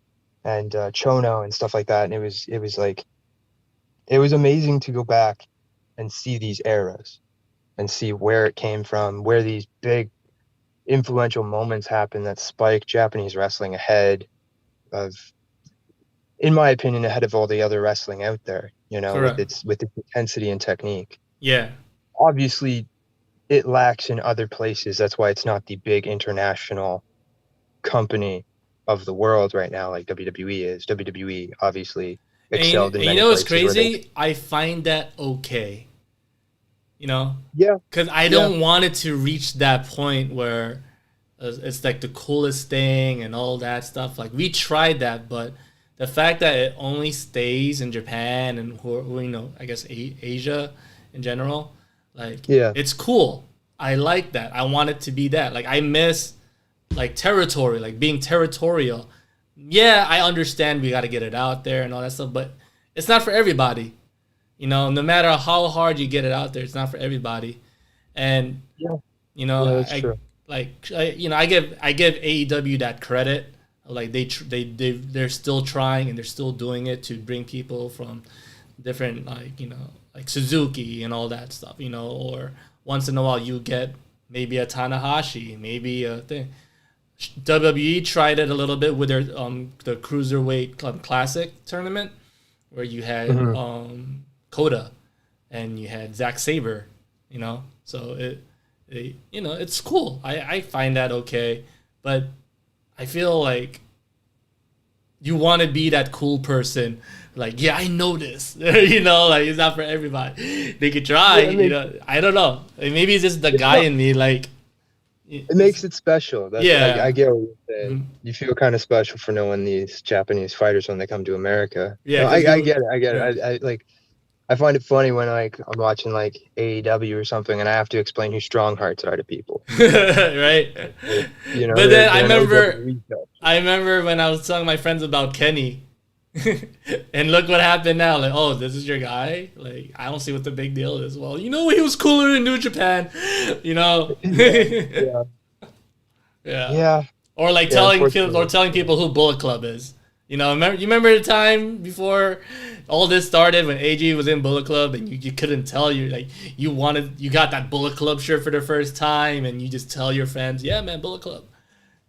Chono and stuff like that. And it was like it was amazing to go back and see these eras and see where it came from, where these big influential moments happened that spiked Japanese wrestling ahead of, in my opinion, ahead of all the other wrestling out there, you know, Correct. with its intensity and technique. Yeah. Obviously, it lacks in other places. That's why it's not the big international company of the world right now like WWE is. WWE obviously excelled in And you many know what's places where they, crazy? I find that okay. You know? yeah, Because I yeah, don't want it to reach that point where it's like the coolest thing and all that stuff. Like, we tried that, but the fact that it only stays in Japan and, you know, I guess Asia in general, like, yeah, it's cool. I like that. I want it to be that. Like, I miss, like, territory, like, being territorial. Yeah, I understand we got to get it out there and all that stuff, but it's not for everybody. You know, no matter how hard you get it out there, it's not for everybody. And yeah, you know, yeah, that's true. you know, I give AEW that credit. Like they're still trying and they're still doing it to bring people from different, like, you know, like Suzuki and all that stuff. You know, or once in a while you get maybe a Tanahashi, maybe a thing. WWE tried it a little bit with their the Cruiserweight Club Classic tournament, where you had Hmm. Coda and you had Zack Sabre, you know. So it you know, it's cool. I find that okay, but I feel like you want to be that cool person. Like, yeah, I know this. You know, like, it's not for everybody. They could try, Yeah, you know. I don't know. Like, maybe it's just the guy in me, like... It makes it special. That's, Yeah. I get what you're saying. Mhm. You feel kind of special for knowing these Japanese fighters when they come to America. Yeah, No, 'cause I you- get it. I get yeah. it. I like. I find it funny when like I'm watching like AEW or something, and I have to explain who strong hearts are to people. Right? You know, But then I they're an remember... OWE coach. I remember when I was telling my friends about Kenny, and look what happened now. Like, oh, this is your guy? Like, I don't see what the big deal is. Well, you know, he was cooler in New Japan, you know? Yeah. Yeah. Or like Yeah, telling people who Bullet Club is. You know, you remember the time before all this started when AJ was in Bullet Club and you couldn't tell you got that Bullet Club shirt for the first time and you just tell your friends, yeah, man, Bullet Club.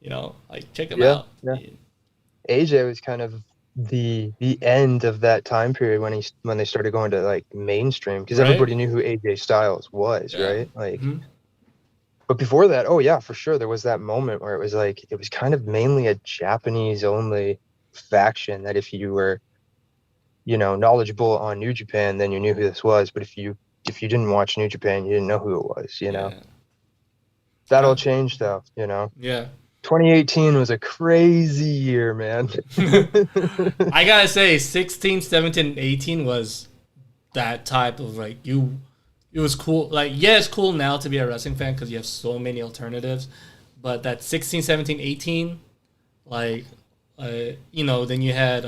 You know, like check him out. Yeah. AJ was kind of the end of that time period when they started going to like mainstream, because Right. everybody knew who AJ Styles was, Yeah. right? Like, Mhm. but before that, oh yeah, for sure, there was that moment where it was kind of mainly a Japanese only faction, that if you were, you know, knowledgeable on New Japan, then you knew who this was. But if you didn't watch New Japan, you didn't know who it was. You know, Yeah. that all changed though. You know, Yeah. 2018 was a crazy year, man. I gotta say, 16, 17, 18 was that type of like it was cool. Like, yeah, it's cool now to be a wrestling fan because you have so many alternatives. But that 16, 17, 18, like, you know, then you had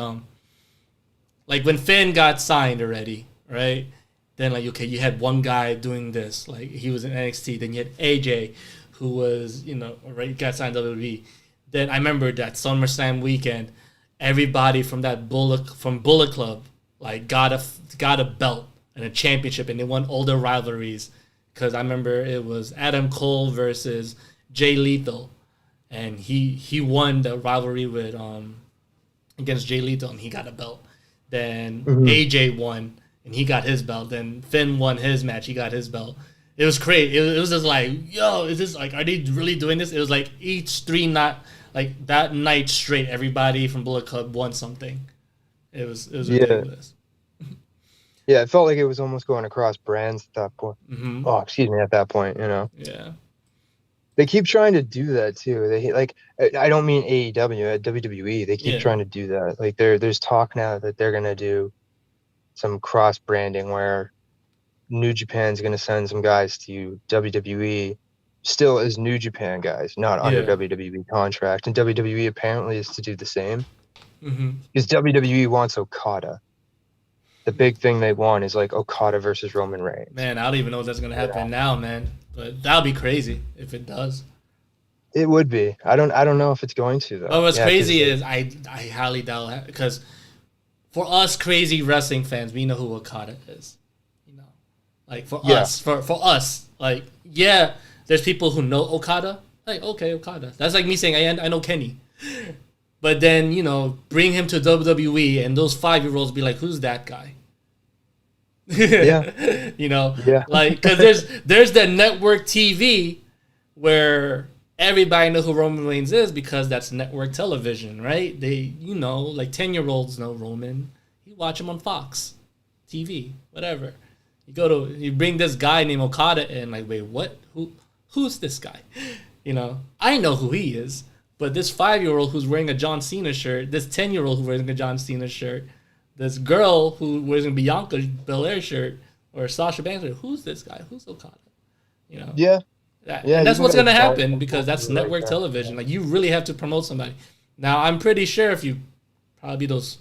like when Finn got signed already, right? Then like, okay, you had one guy doing this, like he was in NXT. Then you had AJ, who was, you know, already got signed to WWE. Then I remember that SummerSlam weekend, everybody from Bullet Club like got a belt and a championship, and they won all their rivalries. Because I remember it was Adam Cole versus Jay Lethal, and he won the rivalry with against Jay Lethal, and he got a belt. Then AJ won, and he got his belt. Then Finn won his match, he got his belt. It was crazy. It was just like, yo, is this like, are they really doing this? It was like each like that night straight, everybody from Bullet Club won something. It was ridiculous. Yeah, it felt like it was almost going across brands at that point. Mm-hmm. Oh, excuse me, at that point, you know. Yeah. They keep trying to do that too. They like, I don't mean AEW, at WWE. They keep trying to do that. Like there's talk now that they're gonna do some cross branding where New Japan's gonna send some guys to WWE, still as New Japan guys, not under WWE contract. And WWE apparently is to do the same. Because WWE wants Okada. The big thing they want is like Okada versus Roman Reigns. Man, I don't even know if that's gonna happen now, man. But that'll be crazy if it does. It would be. I don't know if it's going to though. But what's crazy is I highly doubt it, because for us crazy wrestling fans, we know who Okada is. You know, like for us, like there's people who know Okada. Like, okay, Okada. That's like me saying I know Kenny. But then, you know, bring him to WWE and those 5-year-olds be like, who's that guy? Yeah. You know, like, because there's that network TV where everybody know who Roman Reigns is because that's network television, right? They, you know, like 10-year-olds know Roman. You watch him on Fox TV, whatever. You bring this guy named Okada in, like, wait, what? Who's this guy? You know, I know who he is. But this 5-year-old who's wearing a John Cena shirt, this 10-year-old who's wearing a John Cena shirt, this girl who wears a Bianca Belair shirt or Sasha Banks shirt, who's this guy? Who's Okada? You know? Yeah. And that's what's going to happen because that's network television. Like, you really have to promote somebody. Now, I'm pretty sure if you probably those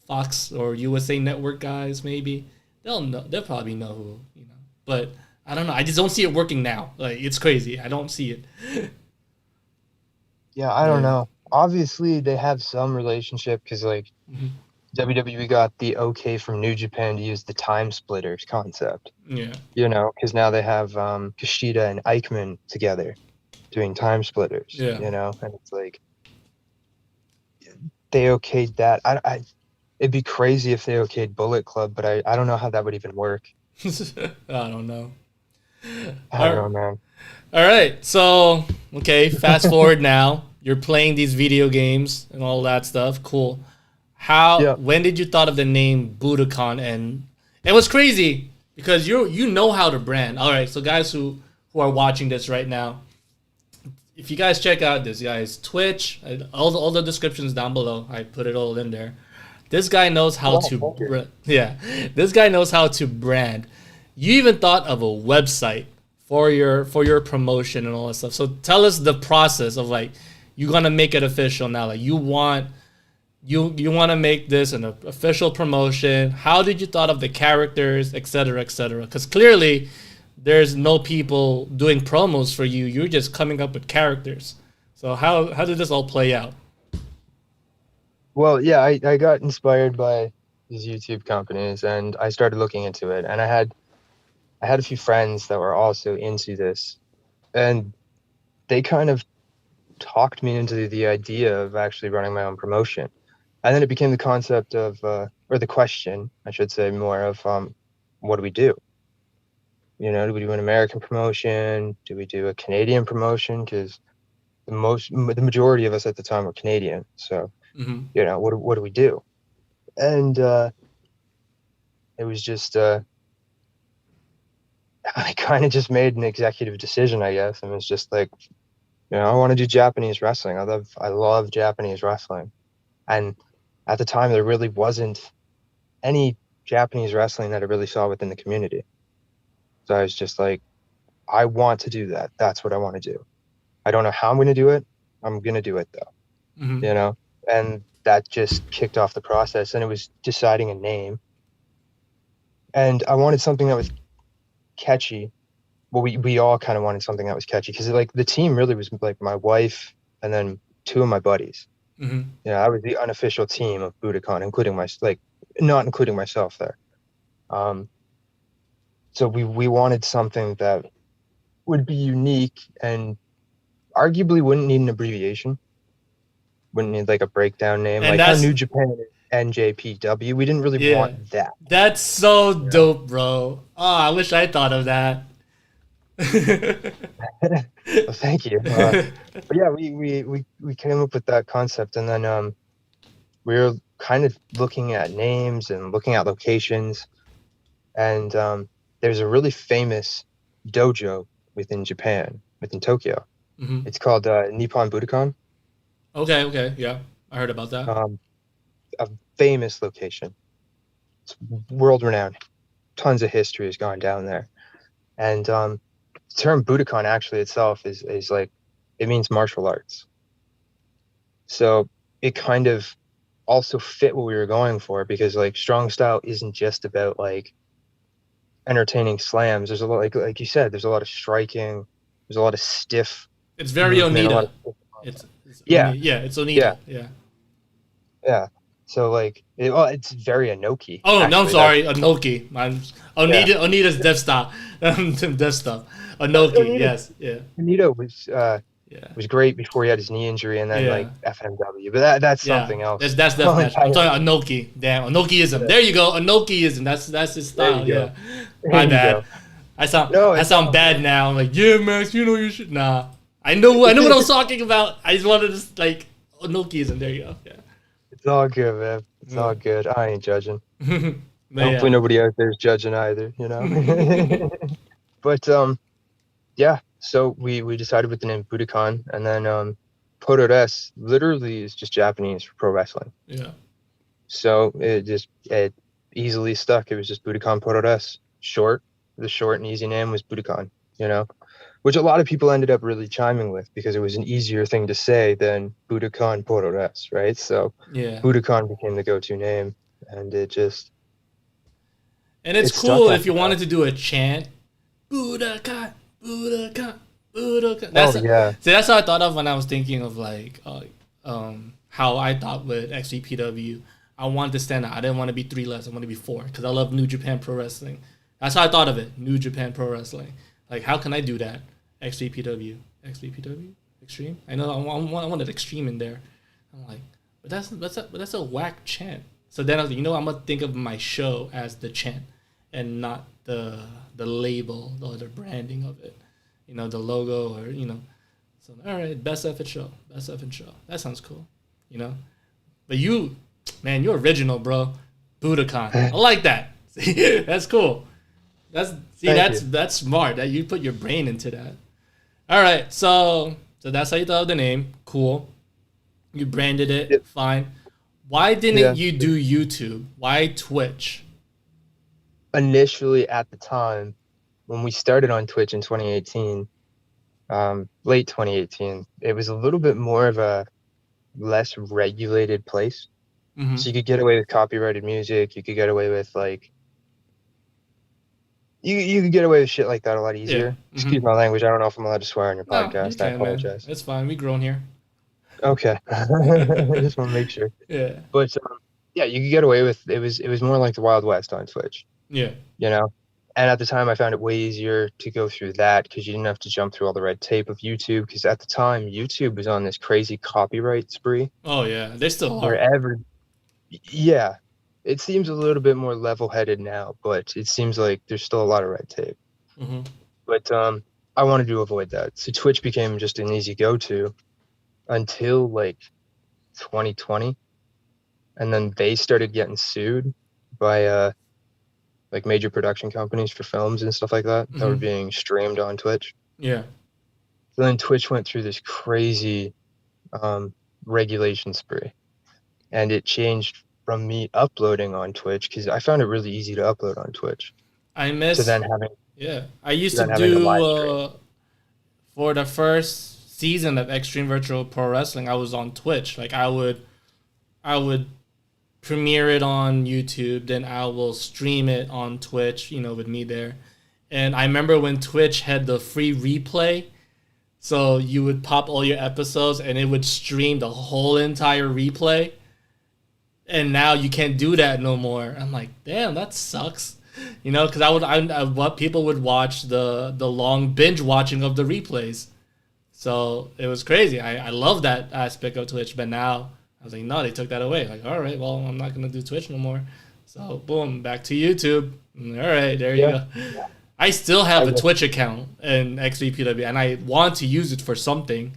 Fox or USA Network guys, maybe, they'll probably know who, you know. But I don't know. I just don't see it working now. Like, it's crazy. I don't see it. Yeah, I don't know. Obviously, they have some relationship because, like, WWE got the okay from New Japan to use the time splitters concept. Yeah. You know, because now they have Kushida and Eichmann together doing time splitters. Yeah. You know, and it's like they okayed that. It'd be crazy if they okayed Bullet Club, but I don't know how that would even work. I don't know. I don't know, man. All right, so, okay, fast forward now. You're playing these video games and all that stuff. Cool. Yeah. When did you thought of the name Budokan? And it was crazy because you know how to brand. All right, so guys who are watching this right now, if you guys check out this guy's Twitch, all the descriptions down below, I put it all in there. This guy knows how this guy knows how to brand. You even thought of a website for your promotion and all that stuff. So tell us the process of like you're gonna make it official now. Like you want to make this an official promotion. How did you thought of the characters, etc., etc.? Because clearly there's no people doing promos for you. You're just coming up with characters. So how did this all play out? Well, yeah, I got inspired by these YouTube companies and I started looking into it. And I had a few friends that were also into this. And they kind of talked me into the idea of actually running my own promotion. And then it became the concept of, or the question, I should say, more of what do we do? You know, do we do an American promotion? Do we do a Canadian promotion? Because the majority of us at the time were Canadian. So, you know, what do we do? And it was just, I kind of just made an executive decision, I guess. And it's just like, you know, I want to do Japanese wrestling. I love Japanese wrestling. And at the time, there really wasn't any Japanese wrestling that I really saw within the community. So I was just like, I want to do that. That's what I want to do. I don't know how I'm going to do it. I'm going to do it though, you know? And that just kicked off the process, and it was deciding a name. And I wanted something that was catchy. Well, we all kind of wanted something that was catchy because like the team really was like my wife and then two of my buddies. Yeah, I was the unofficial team of Budokan, including not including myself there. So we wanted something that would be unique and arguably wouldn't need an abbreviation. Wouldn't need like a breakdown name, And like how New Japan is NJPW. We didn't really want that. That's so dope, bro. Oh, I wish I thought of that. Well, thank you. But yeah, we came up with that concept, and then we were kind of looking at names and looking at locations, and there's a really famous dojo within Japan, within Tokyo. It's called Nippon Budokan. Okay, yeah, I heard about that. A famous location. It's world renowned. Tons of history has gone down there, and the term Budokan actually itself is like, it means martial arts. So it kind of also fit what we were going for, because like strong style isn't just about like entertaining slams. There's a lot, like you said, there's a lot of striking. There's a lot of stiff. It's very Onita. It's Onita. Yeah. So like it's very Inoki. Oh actually. No, I'm sorry, Inoki. Onita's death style. Death stuff. Inoki, yes, yeah. Onita was great before he had his knee injury, and then like FMW. But that's something else. That's death. I'm talking Inoki. Damn, Inokiism. There you go, Inokiism. That's his style. Yeah. My bad. I sound bad now. I'm like, yeah, Max, you know you should. Nah, I know what I was talking about. I just wanted to like Inokiism. There you go. Yeah. It's all good, man. It's all good. I ain't judging. Hopefully nobody out there is judging either, you know? But, yeah. So we decided with the name Budokan, and then Puroresu literally is just Japanese for pro wrestling. Yeah. So it easily stuck. It was just Budokan Puroresu. Short. The short and easy name was Budokan, you know? Which a lot of people ended up really chiming with, because it was an easier thing to say than Budokan Puroresu, right? So Budokan became the go-to name, and it just... And it's cool if you wanted to do a chant, Budokan, Budokan, Budokan. See, that's how I thought of when I was thinking of like how I thought with XVPW. I wanted to stand out. I didn't want to be 3 less. I want to be 4, because I love New Japan Pro Wrestling. That's how I thought of it, New Japan Pro Wrestling. Like, how can I do that? XVPW, Extreme. I know I wanted Extreme in there. I'm like, but that's a whack chant. So then I was like, I'm gonna think of my show as the chant, and not the label or the branding of it. The logo or So all right, best effort show. That sounds cool. But you Man, you're original, bro. Budokan. I like that. That's cool. That's smart. That you put your brain into that. All right, so that's how you thought of the name. Cool. You branded it. Yep. Fine. Why didn't Yeah. you do YouTube? Why Twitch? Initially, at the time, when we started on Twitch in 2018, late 2018, it was a little bit more of a less regulated place. Mm-hmm. So you could get away with copyrighted music. You could get away with like you could get away with shit like that a lot easier. Yeah. Mm-hmm. Excuse my language. I don't know if I'm allowed to swear on your No, podcast. you can, I apologize. man. It's fine. We grown here. Okay. I just want to make sure. Yeah. But yeah, you could get away with it was more like the Wild West on Twitch. Yeah. You know? And at the time I found it way easier to go through that because you didn't have to jump through all the red tape of YouTube, because at the time YouTube was on this crazy copyright spree. Oh yeah, they still are. Wherever yeah. It seems a little bit more level-headed now, but it seems like there's still a lot of red tape. Mm-hmm. But I wanted to avoid that. So Twitch became just an easy go-to until like 2020. And then they started getting sued by like major production companies for films and stuff like that that were being streamed on Twitch. Yeah. So then Twitch went through this crazy regulation spree. And it changed from me uploading on Twitch, because I found it really easy to upload on Twitch. I miss. To then having. Yeah, I used to to then having a live do stream. for the first season of Xtreme Virtual Pro Wrestling. I was on Twitch. Like I would premiere it on YouTube, then I will stream it on Twitch. You know, with me there. And I remember when Twitch had the free replay. So you would pop all your episodes and it would stream the whole entire replay. And now you can't do that no more. I'm like, damn, that sucks. You know, because what people would watch the long binge watching of the replays. So it was crazy. I love that aspect of Twitch, but now I was like, no, they took that away. Like, all right, well, I'm not gonna do Twitch no more. So boom, back to YouTube. All right, there you go. I still have a Twitch account in XVPW, and I want to use it for something,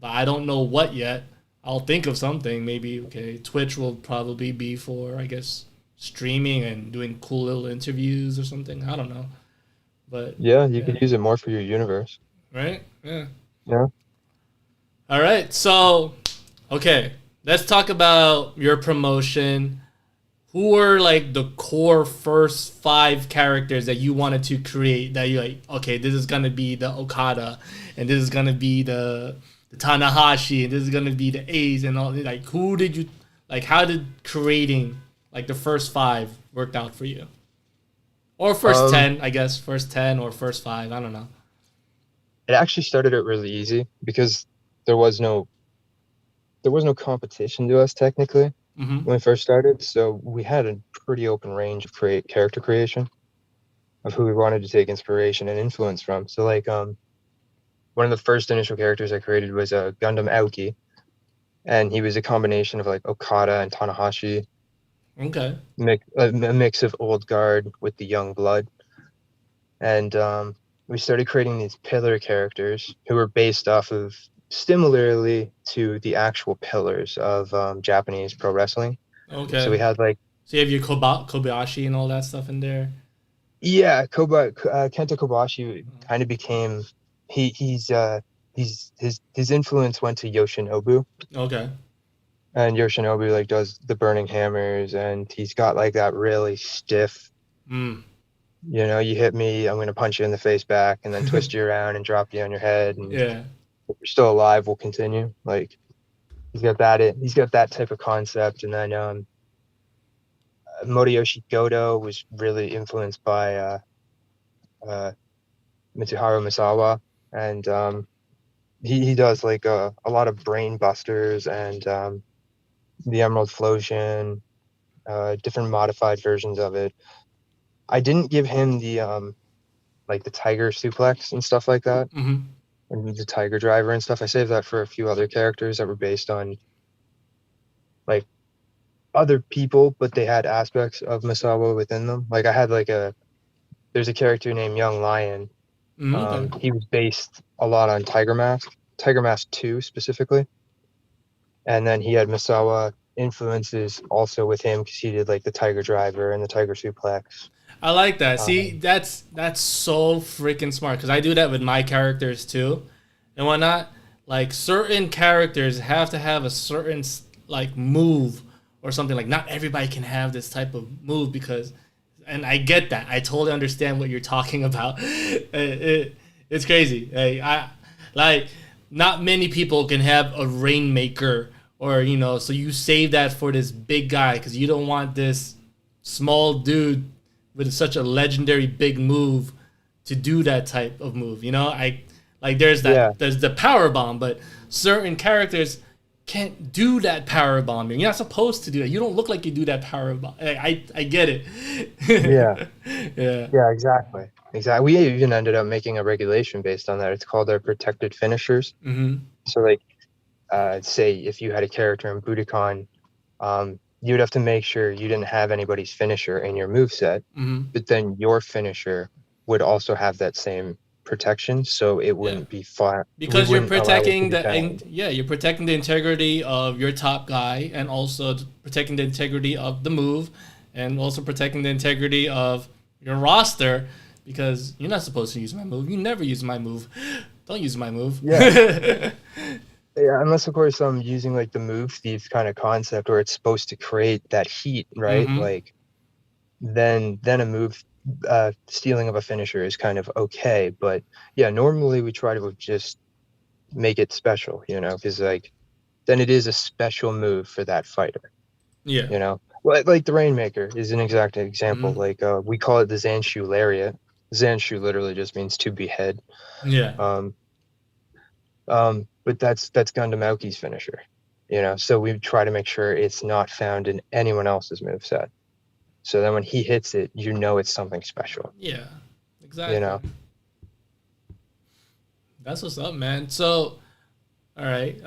but I don't know what yet. I'll think of something. Maybe, okay, Twitch will probably be for, I guess, streaming and doing cool little interviews or something. I don't know. But yeah, you could use it more for your universe. Right? Yeah. Yeah. All right. So, okay, let's talk about your promotion. Who were like the core first 5 characters that you wanted to create that you're like, okay, this is going to be the Okada, and this is going to be the Tanahashi, and this is gonna be the A's, and all. Like, who did you like? How did creating like the first 5 worked out for you, or first 10? I guess first 10 or first 5. I don't know. It actually started out really easy because there was no competition to us technically when we first started. So we had a pretty open range of character creation of who we wanted to take inspiration and influence from. So like one of the first initial characters I created was a Gundam Aoki, and he was a combination of like Okada and Tanahashi. Okay. A mix of old guard with the young blood. And we started creating these pillar characters who were based off of similarly to the actual pillars of Japanese pro wrestling. Okay. So we had like. So you have your Kobayashi and all that stuff in there. Yeah, Kenta Kobayashi kind of became. His influence went to Yoshinobu. Okay. And Yoshinobu like does the burning hammers, and he's got like that really stiff. You know, you hit me, I'm gonna punch you in the face back, and then twist you around and drop you on your head. And if you're still alive, we'll continue. Like he's got that type of concept. And then Motoyoshi Goto was really influenced by Mitsuharu Misawa. And he does like a lot of brain busters and the Emerald Flosion, different modified versions of it. I didn't give him the like the tiger suplex and stuff like that, and the tiger driver and stuff. I saved that for a few other characters that were based on like other people, but they had aspects of Misawa within them. Like I had like there's a character named Young Lion. He was based a lot on Tiger Mask 2 specifically. And then he had Misawa influences also with him because he did like the Tiger Driver and the Tiger Suplex. I like that. See, that's so freaking smart because I do that with my characters too, and whatnot. Like certain characters have to have a certain like move or something. Like not everybody can have this type of move because, and I get that. I totally understand what you're talking about. It's crazy. I like not many people can have a rainmaker or so you save that for this big guy because you don't want this small dude with such a legendary big move to do that type of move. I like there's the power bomb, but certain characters can't do that power bomb. You're not supposed to do that. You don't look like you do that power bomb. I get it. Yeah, exactly. We even ended up making a regulation based on that. It's called our protected finishers. Mm-hmm. So like, say if you had a character in Budokan, you'd have to make sure you didn't have anybody's finisher in your moveset, but then your finisher would also have that same protection, so it wouldn't be far. Because you're protecting you're protecting the integrity of your top guy, and also protecting the integrity of the move, and also protecting the integrity of your roster. Because you're not supposed to use my move. You never use my move. Don't use my move. Yeah. Yeah, unless of course I'm using like the move thief kind of concept where it's supposed to create that heat, right? Like then a move stealing of a finisher is kind of okay, but yeah, normally we try to just make it special, because like then it is a special move for that fighter. Well, like the Rainmaker is an exact example. Like we call it the Zanshu Lariat. Zanshu literally just means to behead. But that's Gundam Aoki's finisher, so we try to make sure it's not found in anyone else's moveset. So then when he hits it, it's something special. Yeah, exactly. That's what's up, man. So, all right,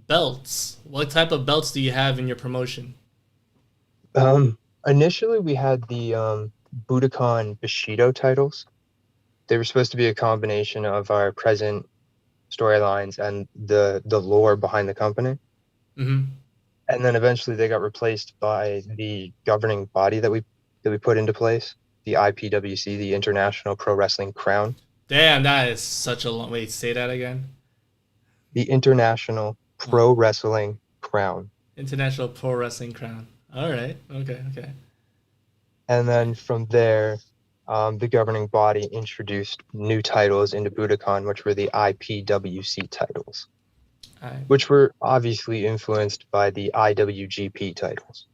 belts. What type of belts do you have in your promotion? Initially we had the Budokan Bushido titles. They were supposed to be a combination of our present storylines and the lore behind the company. And then eventually they got replaced by the governing body that we put into place, the IPWC, the International Pro Wrestling Crown. Damn, that is such a long... Wait, say that again? The International Pro Wrestling Crown. International Pro Wrestling Crown. All right. Okay. And then from there, the governing body introduced new titles into Budokan, which were the IPWC titles, which were obviously influenced by the IWGP titles.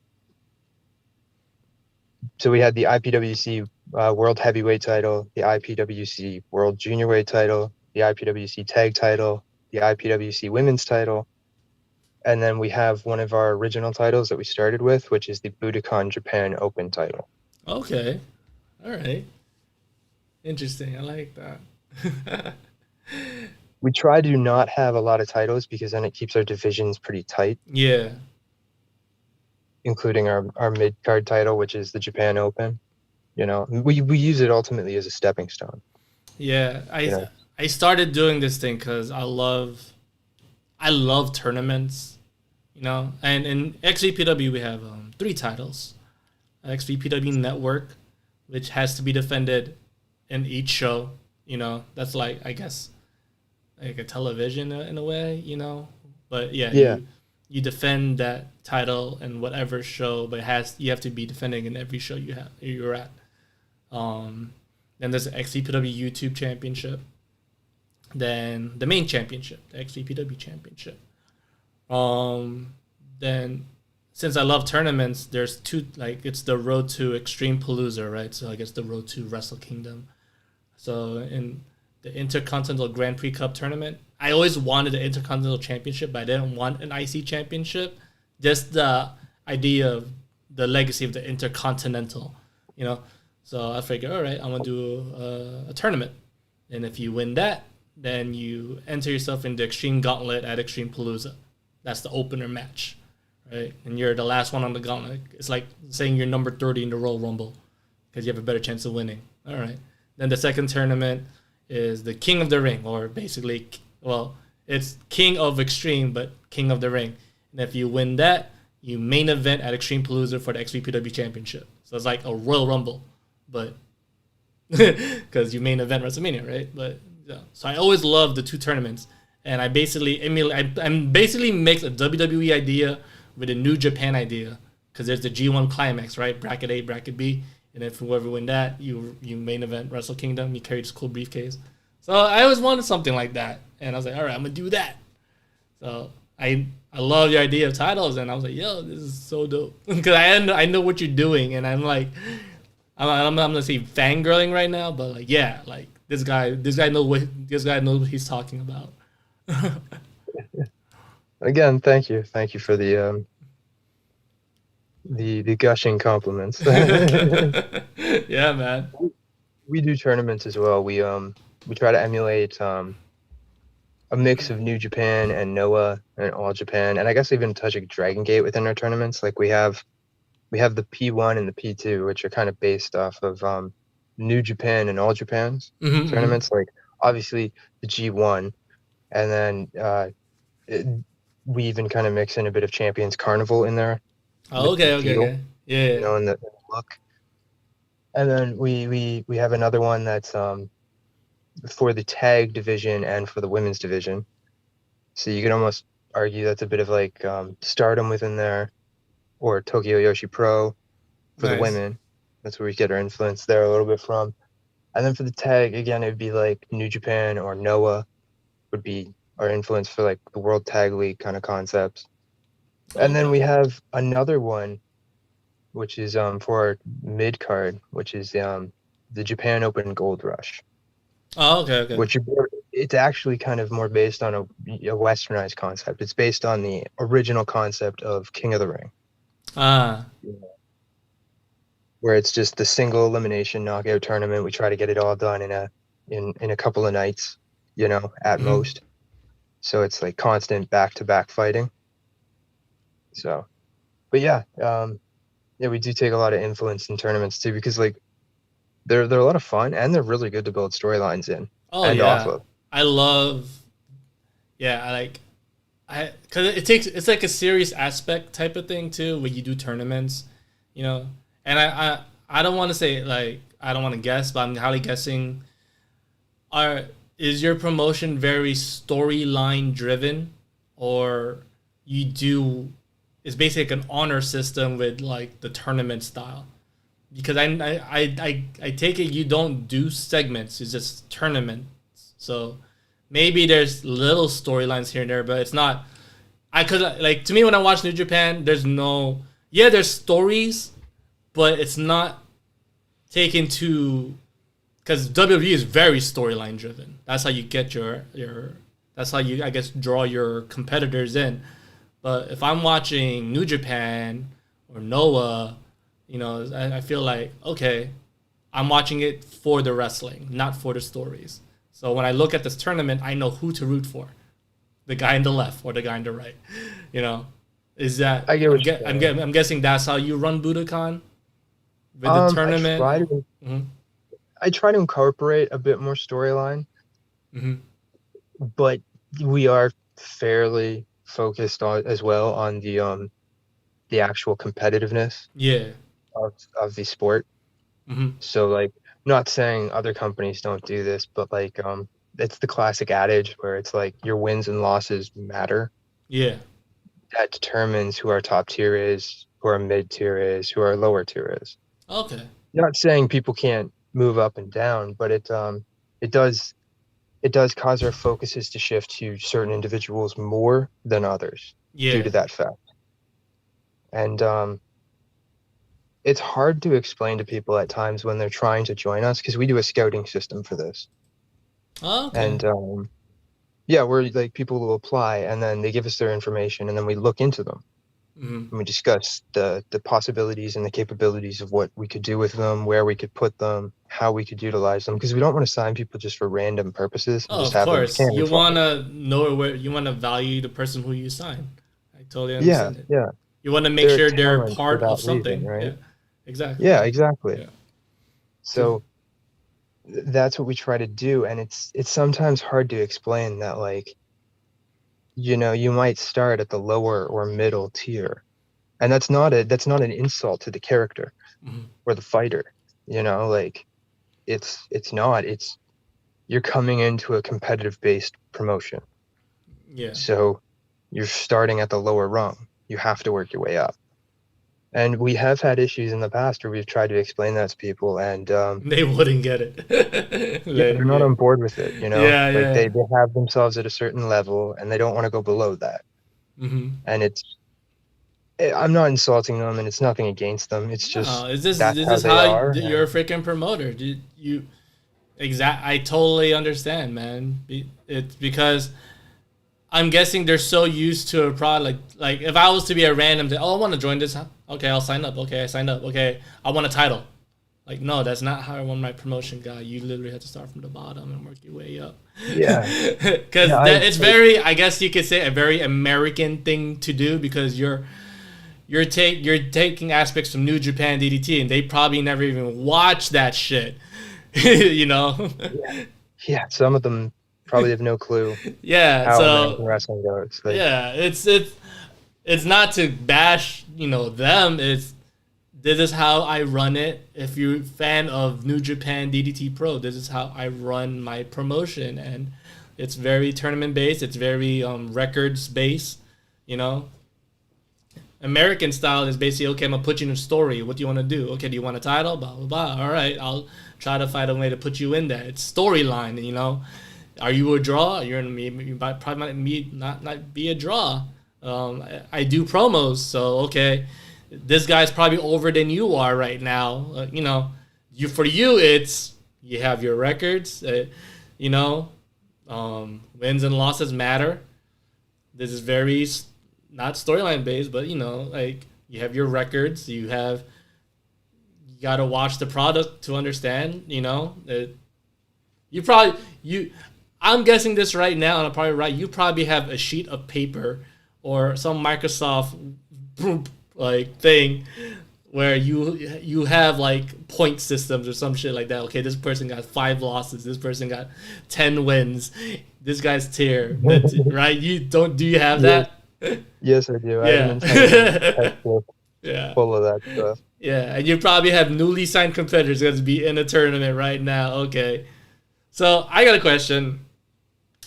So we had the IPWC World Heavyweight title, the IPWC World Junior Weight title, the IPWC Tag title, the IPWC Women's title, and then we have one of our original titles that we started with, which is the Budokan Japan Open title. Okay. All right. Interesting. I like that. We try to not have a lot of titles because then it keeps our divisions pretty tight. Yeah. Including our mid-card title, which is the Japan Open. We use it ultimately as a stepping stone. Yeah. I started doing this thing because I love tournaments, and in XVPW we have 3 titles. XVPW Network, which has to be defended in each show. That's like, I guess, like a television in a way, But yeah. You defend that title in whatever show, but you have to be defending in every show you're at. Then there's the XVPW YouTube Championship. Then the main championship, the XVPW Championship. Then since I love tournaments, there's 2, like it's the Road to Extreme Palooza, right? So I guess the Road to Wrestle Kingdom. So in the Intercontinental Grand Prix Cup tournament, I always wanted the Intercontinental Championship, but I didn't want an IC Championship. Just the idea of the legacy of the Intercontinental, So I figured, all right, I'm going to do a tournament. And if you win that, then you enter yourself in the Extreme Gauntlet at Extreme Palooza. That's the opener match, right? And you're the last one on the gauntlet. It's like saying you're number 30 in the Royal Rumble because you have a better chance of winning. All right. Then the second tournament is the King of the Ring, or basically, well, it's King of Extreme, but King of the Ring. And if you win that, you main event at Extreme Palooza for the XVPW Championship. So it's like a Royal Rumble, but because you main event WrestleMania, right? But yeah. So I always loved the two tournaments, and I basically emulate. I'm basically mix a WWE idea with a New Japan idea, because there's the G1 Climax, right? Bracket A, Bracket B, and if whoever win that, you main event Wrestle Kingdom. You carry this cool briefcase. So I always wanted something like that, and I was like, all right, I'm gonna do that. So I love your idea of titles, and I was like, yo, this is so dope, because I know what you're doing, and I'm like. I'm not gonna say fangirling right now, but like, yeah, like this guy knows what he's talking about. Again, thank you for the gushing compliments. Yeah, man. We do tournaments as well. We try to emulate a mix of New Japan and Noah and All Japan, and I guess even touch a Dragon Gate within our tournaments. Like we have the P1 and the P2, which are kind of based off of New Japan and All Japan's tournaments. Like obviously the G1, and then we even kind of mix in a bit of Champions Carnival in there. Oh, okay. Yeah. You know, in the look. And then we have another one that's for the tag division and for the women's division. So you can almost argue that's a bit of like Stardom within there, or Tokyo Yoshi Pro for the women. That's where we get our influence there a little bit from. And then for the tag, again, it would be like New Japan or Noah would be our influence for like the World Tag League kind of concepts. And then we have another one, which is for our mid card, which is the Japan Open Gold Rush. Oh, okay. Which it's actually kind of more based on a westernized concept. It's based on the original concept of King of the Ring. Where it's just the single elimination knockout tournament. We try to get it all done in a couple of nights, you know, at most. So it's like constant back-to-back fighting. So, but yeah, we do take a lot of influence in tournaments too, because like they're a lot of fun and they're really good to build storylines in. Off of. I love. Yeah, because it's like a serious aspect type of thing too when you do tournaments, you know. And I don't want to say, like, I don't want to guess, but I'm highly guessing. Is your promotion very storyline driven, or it's basically an honor system with like the tournament style? Because I take it you don't do segments, it's just tournaments. So maybe there's little storylines here and there, but it's not. To me, when I watch New Japan, there's stories, but it's not taken to, because WWE is very storyline driven. That's how you get that's how you, I guess, draw your competitors in. But if I'm watching New Japan or Noah, you know, I feel like, okay, I'm watching it for the wrestling, not for the stories. So when I look at this tournament, I know who to root for. The guy in the left or the guy in the right. You know, is that I'm guessing that's how you run Budokan with the tournament. I try to incorporate a bit more storyline, but we are fairly focused on as well on the actual competitiveness of the sport. So like, not saying other companies don't do this, but like it's the classic adage where it's like your wins and losses matter. Yeah. That determines who our top tier is, who our mid tier is, who our lower tier is. Okay. Not saying people can't move up and down, but it does cause our focuses to shift to certain individuals more than others due to that fact. And it's hard to explain to people at times when they're trying to join us, because we do a scouting system for this. Oh, okay. And where like people will apply and then they give us their information and then we look into them. And we discuss the possibilities and the capabilities of what we could do with them, where we could put them, how we could utilize them, because we don't want to sign people just for random purposes. Oh, of course. You want to know where you want to value the person who you sign. I totally understand it. Yeah. You want to make sure they're part of something, reason, right? Yeah, exactly. Yeah, exactly. Yeah. So that's what we try to do, and it's sometimes hard to explain that, like, you know, you might start at the lower or middle tier, And that's not an insult to the character or the fighter. Like it's not. You're coming into a competitive based promotion. Yeah. So you're starting at the lower rung. You have to work your way up. And we have had issues in the past where we've tried to explain that to people, and They wouldn't get it. they're not on board with it. Yeah, like yeah. they have themselves at a certain level, and they don't want to go below that. And I'm not insulting them, and it's nothing against them. It's just that's how they are. You're a freaking promoter. I totally understand, man. It's because I'm guessing they're so used to a product. Like if I was to be a random, I want to join this. Okay, I'll sign up. Okay, I signed up. Okay, I want a title. Like, no, that's not how I want my promotion guy. You literally have to start from the bottom and work your way up. Yeah. Because it's very, I guess you could say, a very American thing to do, because you're taking aspects from New Japan DDT, and they probably never even watched that shit. Yeah, some of them probably have no clue. Yeah, how so American wrestling goes. Like, yeah, it's not to bash them. This is how I run it. If you're a fan of New Japan DDT Pro, this is how I run my promotion, and it's very tournament based. It's very records based. American style is basically, okay, I'm gonna put you in a story. What do you want to do? Okay, do you want a title? Blah blah blah. All right, I'll try to find a way to put you in there. It's storyline. Are you a draw? You probably not be a draw. I do promos, so okay, this guy's probably over than you are right now. For you, it's you have your records. Wins and losses matter. This is very not storyline based, but like you have your records. You got to watch the product to understand. I'm guessing this right now, and I'm probably right. You probably have a sheet of paper or some Microsoft like thing where you have like point systems or some shit like that. Okay, this person got 5 losses. This person got 10 wins. This guy's tier, right? Do you have that? Yes, I do. Yeah. I have an entire textbook full of that stuff. Yeah, and you probably have newly signed competitors going to be in a tournament right now. Okay, so I got a question.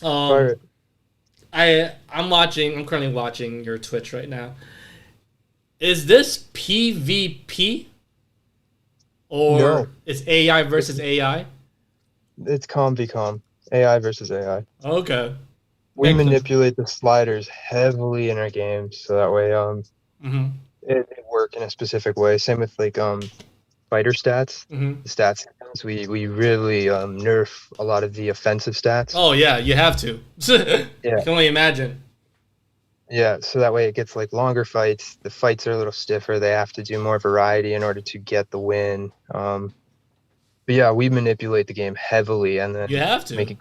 I'm currently watching your Twitch right now. Is this PvP or No. it's AI versus AI? It's ComVcom, AI versus AI. Okay. We manipulate the sliders heavily in our games, so that way they work in a specific way. Same with like fighter stats. The stats we really nerf a lot of the offensive stats. Oh yeah, you have to. Yeah. I can only imagine. Yeah, so that way it gets like longer fights. The fights are a little stiffer. They have to do more variety in order to get the win. But yeah, we manipulate the game heavily, and then you have to make it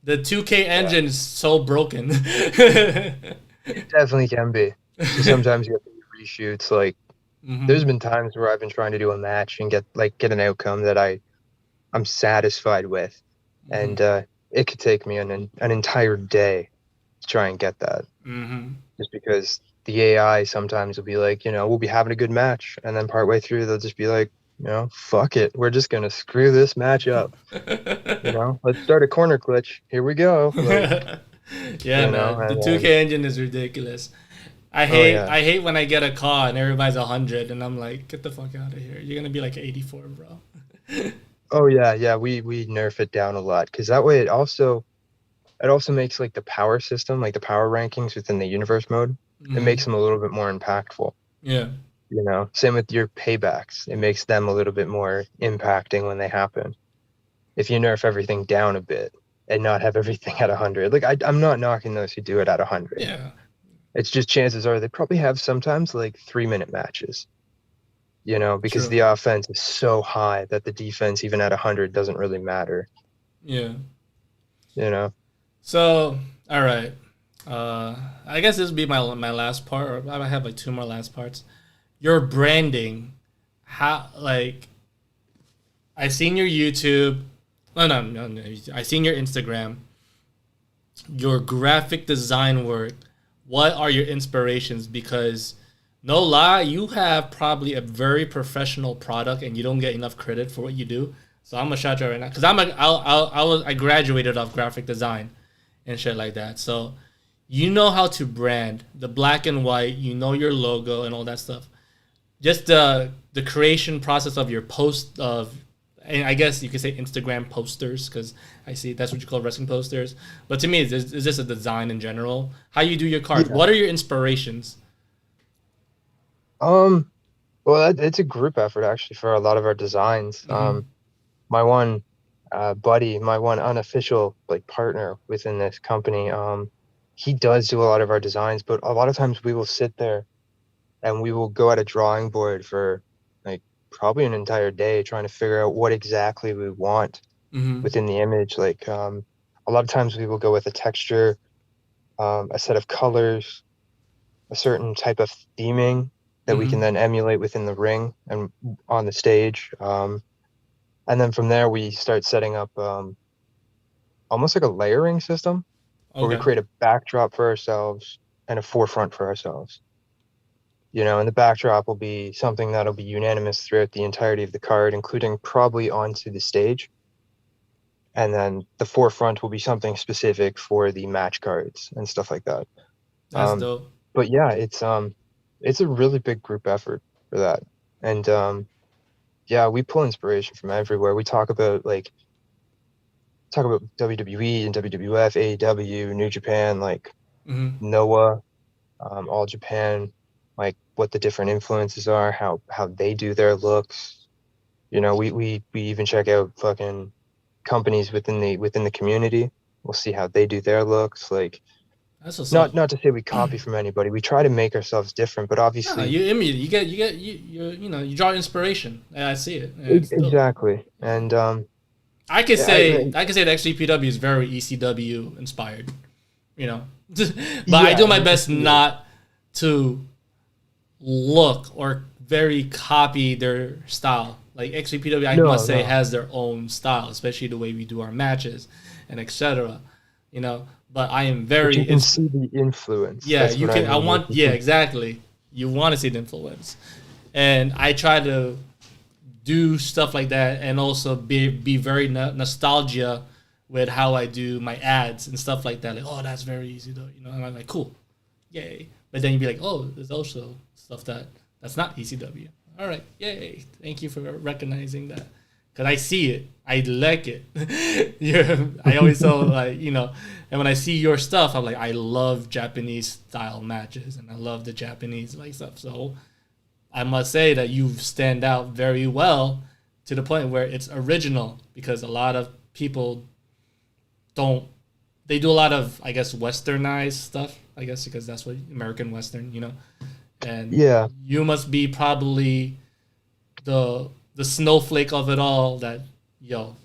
the 2K engine is so broken. It definitely can be. So sometimes you have to do reshoots. Like there's been times where I've been trying to do a match and get an outcome that I'm satisfied with, and it could take me an entire day to try and get that. Just because the AI sometimes will be like, we'll be having a good match, and then partway through they'll just be like, fuck it, we're just gonna screw this match up. Let's start a corner glitch. Here we go. Like, yeah, man. The 2K engine is ridiculous. I hate when I get a call and everybody's 100, and I'm like, get the fuck out of here. You're gonna be like 84, bro. Oh yeah. We nerf it down a lot, because that way it also makes like the power system, like the power rankings within the universe mode, it makes them a little bit more impactful. Yeah. Same with your paybacks. It makes them a little bit more impacting when they happen. If you nerf everything down a bit and not have everything at 100, like I'm not knocking those who do it at 100. Yeah. It's just chances are they probably have sometimes like 3-minute matches. Because True. the offense is so high that the defense even at 100 doesn't really matter. Yeah. So, all right. I guess this would be my last part, or I have like 2 more last parts. Your branding, how, like, I seen your YouTube. No. I seen your Instagram. Your graphic design work. What are your inspirations? Because No lie, you have probably a very professional product, and you don't get enough credit for what you do. So I'm gonna shout you out right now, because I graduated off graphic design and shit like that. So you know how to brand the black and white. You know your logo and all that stuff. Just the creation process of your post of, and I guess you could say Instagram posters, because I see that's what you call wrestling posters. But to me, it's just a design in general. How you do your cards. Yeah. What are your inspirations? Well, it's a group effort actually for a lot of our designs. My one buddy, my one unofficial like partner within this company, he does do a lot of our designs, but a lot of times we will sit there and we will go at a drawing board for like probably an entire day trying to figure out what exactly we want within the image. Like a lot of times we will go with a texture, a set of colors, a certain type of theming that we can then emulate within the ring and on the stage. And then from there, we start setting up almost like a layering system where we create a backdrop for ourselves and a forefront for ourselves. You know, and the backdrop will be something that'll be unanimous throughout the entirety of the card, including probably onto the stage. And then the forefront will be something specific for the match cards and stuff like that. That's dope. But yeah, it's a really big group effort for that. And yeah, we pull inspiration from everywhere. We talk about WWE and WWF, AEW, New Japan, like Noah, All Japan, like what the different influences are, how they do their looks. You know, we even check out fucking companies within the community. We'll see how they do their looks. Like, that's what's not up. not to say we copy from anybody. We try to make ourselves different, but obviously You emulate. You draw inspiration. Yeah, I see it. It's dope. exactly. And I could say that XVPW is very ECW inspired. You know, but I do my best not to look or very copy their style. Like XVPW, I must say, has their own style, especially the way we do our matches and etc. You know, but I am very. But you can see the influence. Yeah, That's you what can. I mean. Yeah, exactly. You want to see the influence, and I try to do stuff like that, and also be very nostalgia with how I do my ads and stuff like that. Like, oh, that's very easy though, you know. And I'm like, cool, yay. But then you'd be like, oh, there's also stuff that's not ECW. All right, yay. Thank you for recognizing that. Because I see it. I like it. I always tell, like, you know, and when I see your stuff, I'm like, I love Japanese style matches and I love the Japanese like stuff. So I must say that you stand out very well to the point where it's original, because a lot of people they do a lot of, I guess, westernized stuff, I guess, because that's what American Western, you know. And yeah, you must be probably the snowflake of it all, that, yo,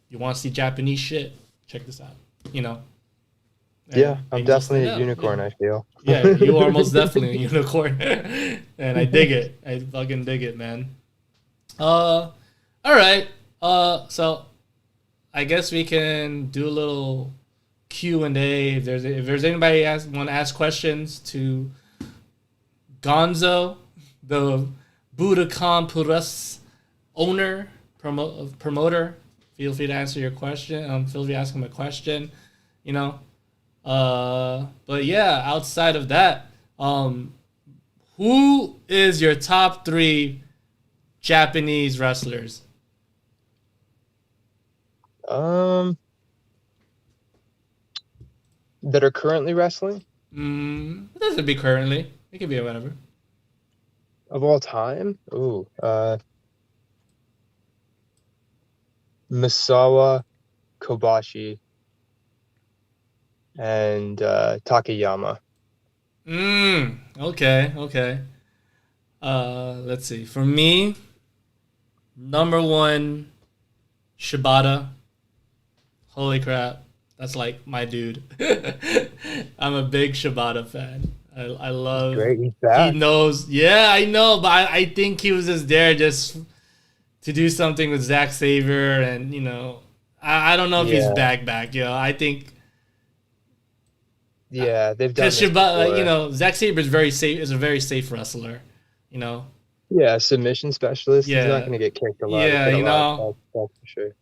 you want to see Japanese shit? Check this out, you know? And I'm definitely a unicorn, I feel. Yeah, you are most definitely a unicorn. And I dig it. I fucking dig it, man. All right. So I guess we can do a little Q&A. If there's anybody want to ask questions to Gonzo, the Budokanpuroresu owner, promoter, feel free to answer your question. Feel free to ask him a question, you know. But yeah, outside of that, who is your top 3 Japanese wrestlers? That are currently wrestling? It doesn't be currently. It could be whatever. Of all time? Ooh, Misawa, Kobashi, and Takayama. Okay. Let's see. For me, number 1, Shibata. Holy crap. That's like my dude. I'm a big Shibata fan. I love. Great, he's back. He knows. Yeah, I know, but I think he was just there just to do something with Zack Sabre, and you know, I don't know if he's back. You know, I think. Yeah, they've done this Shibata, before. you know, Zack Sabre is very safe. Is a very safe wrestler. you know. Yeah, submission specialist. He's not Yeah, going to get kicked a lot, yeah, hit a you lot of know. stuff, that's for sure.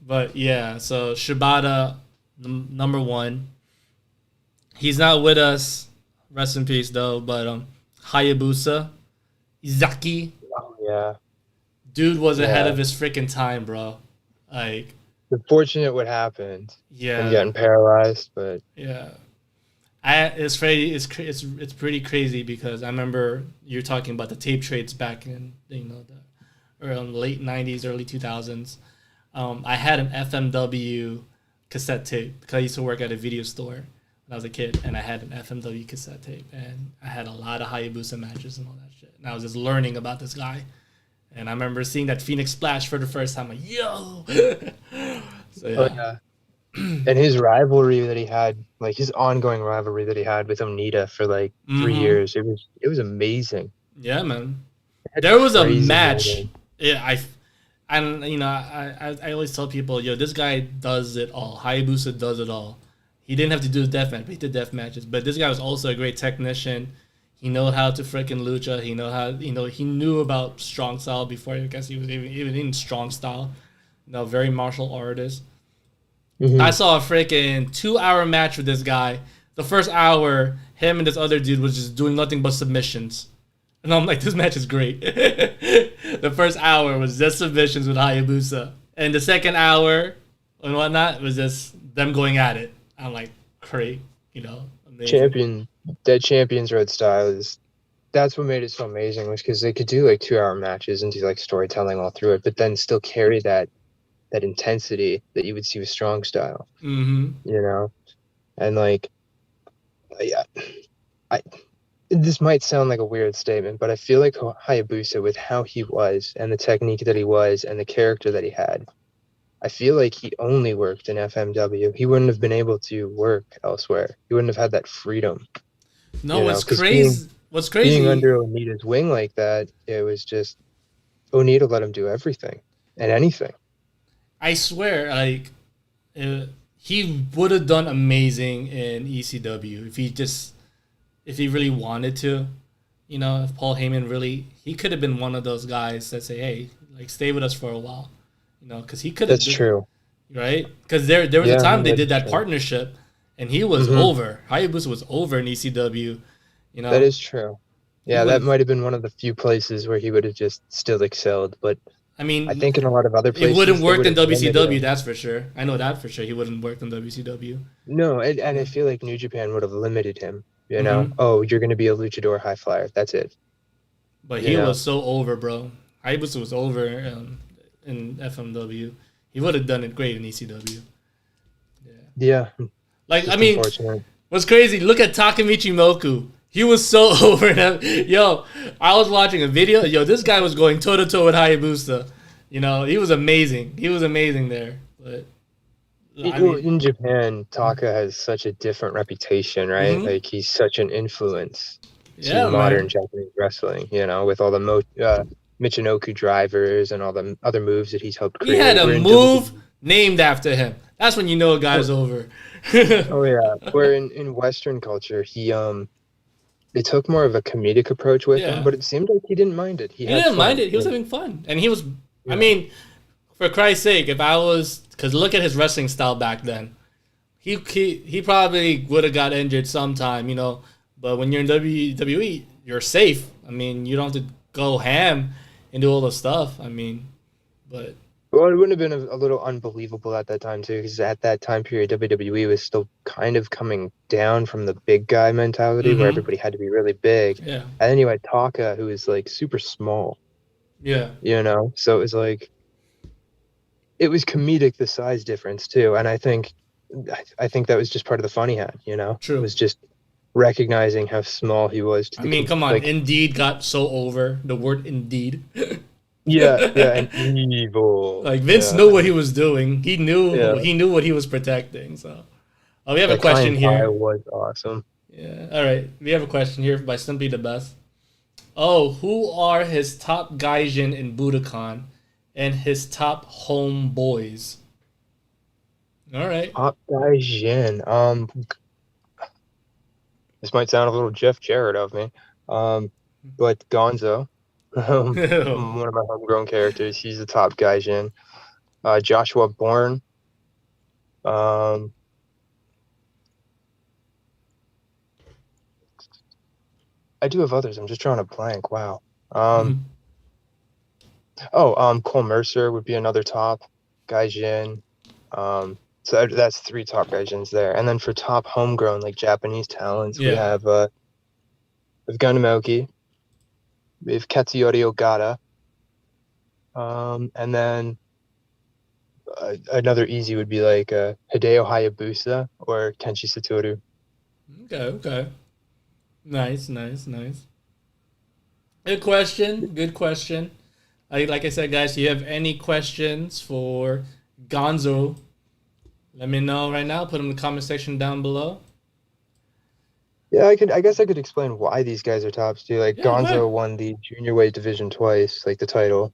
But yeah, so Shibata, number one. He's not with us. Rest in peace, though. But Hayabusa, Izaki, Oh, yeah. dude was ahead Yeah. of his freaking time, bro. Like, Unfortunate what happened. Him yeah, getting paralyzed, but yeah. It's pretty crazy because I remember you're talking about the tape trades back in the around late '90s, early 2000s. I had an FMW cassette tape because I used to work at a video store when I was a kid, and I had an FMW cassette tape, and I had a lot of Hayabusa matches and all that shit. And I was just learning about this guy, and I remember seeing that Phoenix Splash for the first time. Like, yo, so oh yeah. yeah. And his rivalry that he had, like his ongoing rivalry that he had with Onita for like 3 years, it was amazing. Yeah, man. It had There was a crazy match. building. Yeah, I always tell people, yo, this guy does it all. Hayabusa does it all. He didn't have to do the death match, but he did death matches. But this guy was also a great technician. He knew how to freaking lucha. He knew about strong style before I guess he was even in strong style. Very martial artist. I saw a freaking 2-hour match with this guy. The first hour, him and this other dude was just doing nothing but submissions. And I'm like, this match is great. The first hour was just submissions with Hayabusa. And the second hour and whatnot was just them going at it. I'm like, great, amazing. Dead Champions Red Style that's what made it so amazing, was because they could do like 2-hour matches and do like storytelling all through it, but then still carry that intensity that you would see with strong style. And like, yeah, this might sound like a weird statement, but I feel like Hayabusa, with how he was and the technique that he was and the character that he had, I feel like he only worked in FMW. He wouldn't have been able to work elsewhere. He wouldn't have had that freedom. No, it's crazy. What's crazy? Being under Onita's wing like that, it was just Onita let him do everything and anything. I swear, like, he would have done amazing in ECW if he really wanted to. If Paul Heyman he could have been one of those guys that say, hey, like, stay with us for a while. Because he could have. That's true. Right? Because there was a time they did that partnership, and he was over. Hayabusa was over in ECW. That is true. Yeah, that might have been one of the few places where he would have just still excelled. But I think in a lot of other places, it wouldn't work in WCW. That's for sure. I know that for sure. He wouldn't work in WCW. No, and I feel like New Japan would have limited him. Oh, you're going to be a luchador high flyer. That's it. But he was so over, bro. Hayabusa was over in FMW. He would have done it great in ECW. Yeah. Like, what's crazy? Look at Takemichi Moku. He was so over. Yo, I was watching a video. Yo, this guy was going toe to toe with Hayabusa. He was amazing. He was amazing there. But in Japan, Taka has such a different reputation, right? Like, he's such an influence to modern Japanese wrestling. With all the Michinoku drivers and all the other moves that he's helped create. He had a move named after him. That's when you know a guy's over. Oh yeah. Where in Western culture, they took more of a comedic approach with him, but it seemed like he didn't mind it. He didn't mind it. He was having fun, and he was. Yeah. I mean, for Christ's sake, because look at his wrestling style back then. He probably would have got injured sometime, But when you're in WWE, you're safe. I mean, you don't have to go ham and do all the stuff. I mean, but. Well, it wouldn't have been a little unbelievable at that time, too, because at that time period, WWE was still kind of coming down from the big guy mentality where everybody had to be really big. Yeah. And then you had Taka, who was, like, super small. Yeah. So it was, like, it was comedic, the size difference, too. And I think that was just part of the fun he had, True. It was just recognizing how small he was. Come on. Like, Indeed got so over. The word Indeed. Yeah, and evil. Like, Vince knew what he was doing. He knew what he was protecting. So, we have a question here. Was awesome. Yeah. All right. We have a question here by Simply the Best. Oh, who are his top gaijin in Budokan and his top homeboys? All right. Top gaijin. This might sound a little Jeff Jarrett of me. but Gonzo, one of my homegrown characters, he's the top gaijin. Joshua Bourne. Um, I do have others. I'm just drawing a blank. Wow. Cole Mercer would be another top gaijin. So that's 3 top gaijins there. And then for top homegrown, like Japanese talents, we Yeah. have Gundam Aoki, we have Katsuyori Ogata, and then another easy would be like Hideo Hayabusa or Kenshi Satoru. Okay. Nice. Good question. Like I said, guys, if you have any questions for Gonzo, let me know right now. Put them in the comment section down below. Yeah, I guess I could explain why these guys are tops too. Like Yeah, go ahead. Gonzo won the junior weight division twice, like the title.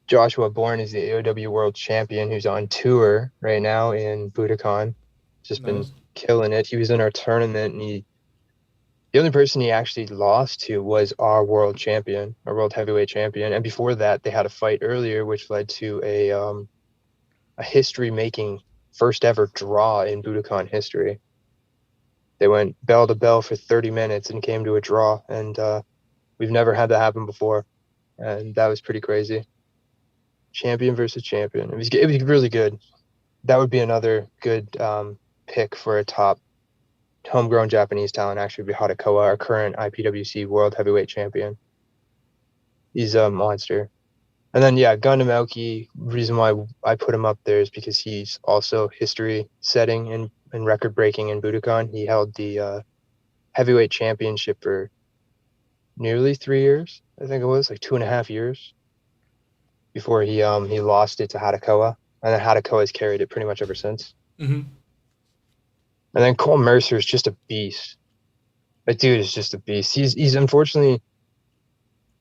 Joshua Bourne is the AOW World Champion who's on tour right now in Budokan. Just been Nice. killing it. He was in our tournament and the only person he actually lost to was our world champion, our world heavyweight champion. And before that, they had a fight earlier, which led to a history-making first ever draw in Budokan history. They went bell to bell for 30 minutes and came to a draw, and we've never had that happen before, and that was pretty crazy. Champion versus champion. It was really good. That would be another good pick for a top homegrown Japanese talent. Actually, would be Hadakoa, our current IPWC World Heavyweight Champion. He's a monster. And then Gundam Aoki. Reason why I put him up there is because he's also history setting and record breaking in Budokan. He held the heavyweight championship for nearly 3 years. I think it was like 2.5 years before he lost it to Hadakoa, and then Hadakoa's carried it pretty much ever since. Mm-hmm. And then Cole Mercer is just a beast. That dude is just a beast. He's unfortunately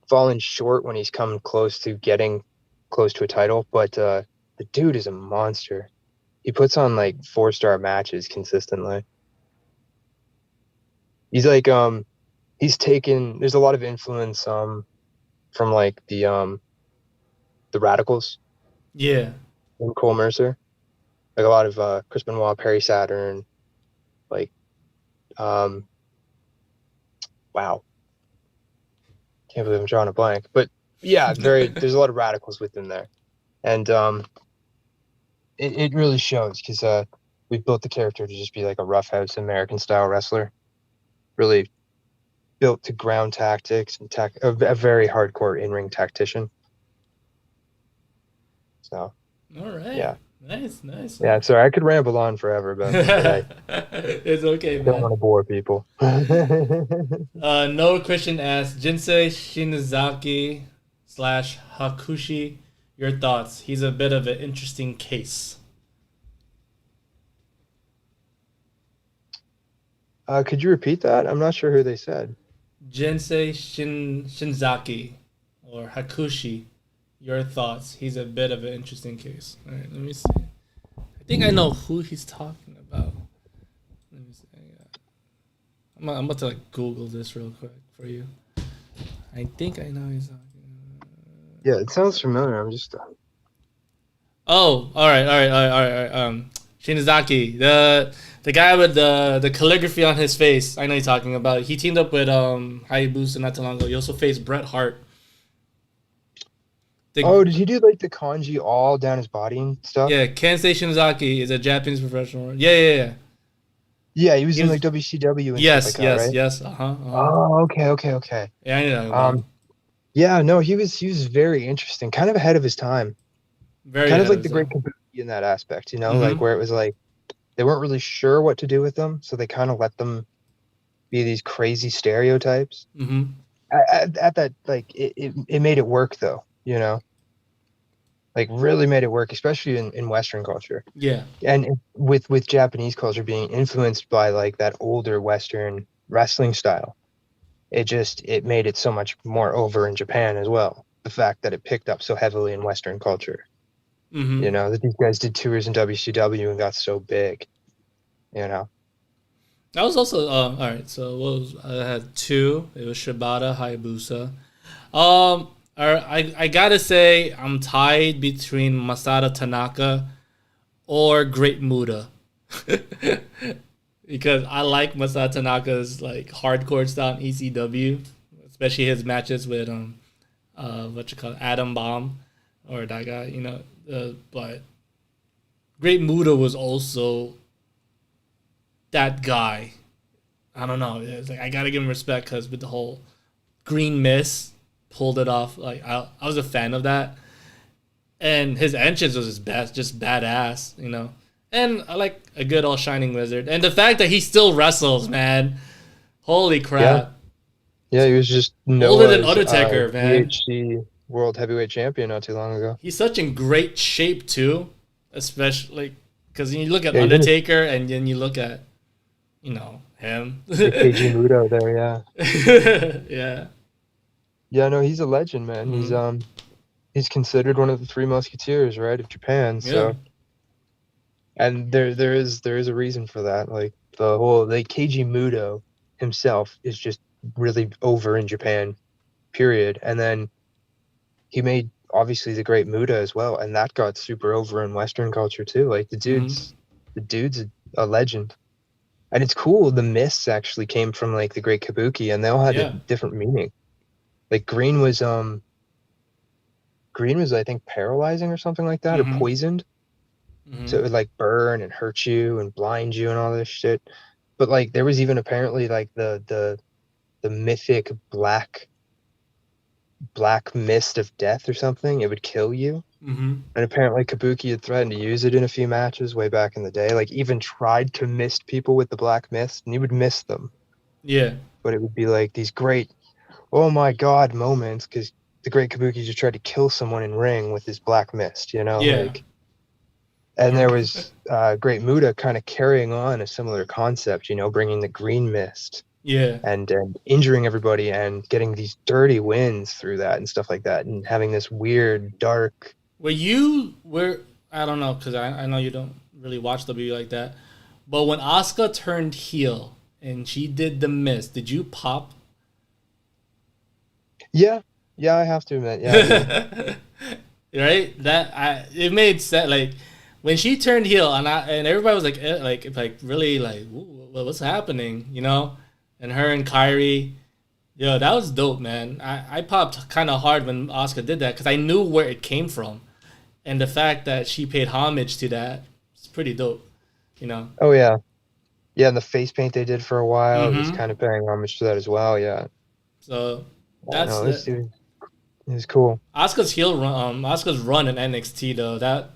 fallen short when he's come close to getting close to a title, but the dude is a monster. He puts on like 4-star matches consistently. He's like there's a lot of influence from like the Radicals. Yeah. In Cole Mercer. Like a lot of Chris Benoit, Perry Saturn, like wow. Can't believe I'm drawing a blank. But yeah, there's a lot of Radicals within there. And it really shows because we built the character to just be like a roughhouse American style wrestler. Really built to ground tactics and a very hardcore in-ring tactician. So All right. yeah. Nice. Yeah, sorry, I could ramble on forever about this, but It's okay, I don't man. want to bore people. Noah Christian asks Jinsei Shinazaki / Hakushi. Your thoughts? He's a bit of an interesting case. Could you repeat that? I'm not sure who they said. Jinsei Shinzaki or Hakushi. Your thoughts? He's a bit of an interesting case. All right, let me see. I think I know who he's talking about. Let me see. I'm about to like Google this real quick for you. I think I know he's talking. Yeah, it sounds familiar. I'm just. Oh, all right. Shinazaki, the guy with the calligraphy on his face. I know you're talking about. He teamed up with Hayabusa not too long ago. He also faced Bret Hart. Did he do like the kanji all down his body and stuff? Yeah, Kensei Shinazaki is a Japanese professional. Yeah. Yeah, he was in like WCW and stuff like that, right? Yes. Oh, okay. Yeah, I know. Yeah, no, he was very interesting, kind of ahead of his time. Very kind of like the Great Kabuki in that aspect, like where it was like they weren't really sure what to do with them, so they kind of let them be these crazy stereotypes. Mm-hmm. At that, like it made it work though, like really made it work, especially in Western culture. Yeah, and with Japanese culture being influenced by like that older Western wrestling style, it made it so much more over in Japan as well. The fact that it picked up so heavily in Western culture. Mm-hmm. That these guys did tours in WCW and got so big. I was also all right. So what was I had two. It was Shibata, Hayabusa. I gotta say I'm tied between Masada Tanaka or Great Muda. Because I like Masada Tanaka's like hardcore style in ECW, especially his matches with what you call it, Adam Bomb or that guy, but Great Muda was also that guy. I don't know. It's like I gotta give him respect because with the whole Green Mist pulled it off. Like I was a fan of that, and his entrance was his best, just badass, And I like a good old Shining Wizard, and the fact that he still wrestles, man. Holy Yeah. crap! Yeah, he was just Older than Noah's Undertaker, man. GHC World Heavyweight Champion not too long ago. He's such in great shape too, especially because you look at Yeah, he's in Undertaker and then you look at, him. the KG Muto there, yeah. Yeah. Yeah, no, he's a legend, man. Mhm. He's considered one of the three musketeers, right, of Japan. Yeah. So, and there is a reason for that. Like KG Muto himself is just really over in Japan, period. And then he made obviously the Great Muta as well, and that got super over in Western culture too. Like Mhm. the dude's a legend. And it's cool. The mists actually came from like the Great Kabuki, and they all had a Yeah. different meaning. Like green was I think paralyzing or something like that, or Mhm. poisoned, so Mhm. it would like burn and hurt you and blind you and all this shit. But like there was even apparently like the mythic black mist of death or something. It would kill you. Mhm. And apparently Kabuki had threatened to use it in a few matches way back in the day. Like even tried to mist people with the black mist, and he would miss them. Yeah. But it would be like these great, oh my god moments, because the great Kabuki just tried to kill someone in ring with his black mist, Yeah. like. And there was Great Muta kind of carrying on a similar concept, bringing the green mist Yeah. and injuring everybody and getting these dirty wins through that and stuff like that, and having this weird dark. Were I don't know because I know you don't really watch WWE like that, but when Asuka turned heel and she did the mist, did you pop? Yeah, I have to admit, yeah, I did. Right? It made sense. Like when she turned heel and everybody was like like really like what's happening, And her and Kyrie, yo, that was dope, man. I popped kind of hard when Asuka did that because I knew where it came from, and the fact that she paid homage to that is pretty dope. Oh yeah, and the face paint they did for a while was Mm-hmm. kind of paying homage to that as well. Yeah, So yeah, that's no, the this dude is cool. Asuka's run in NXT though. That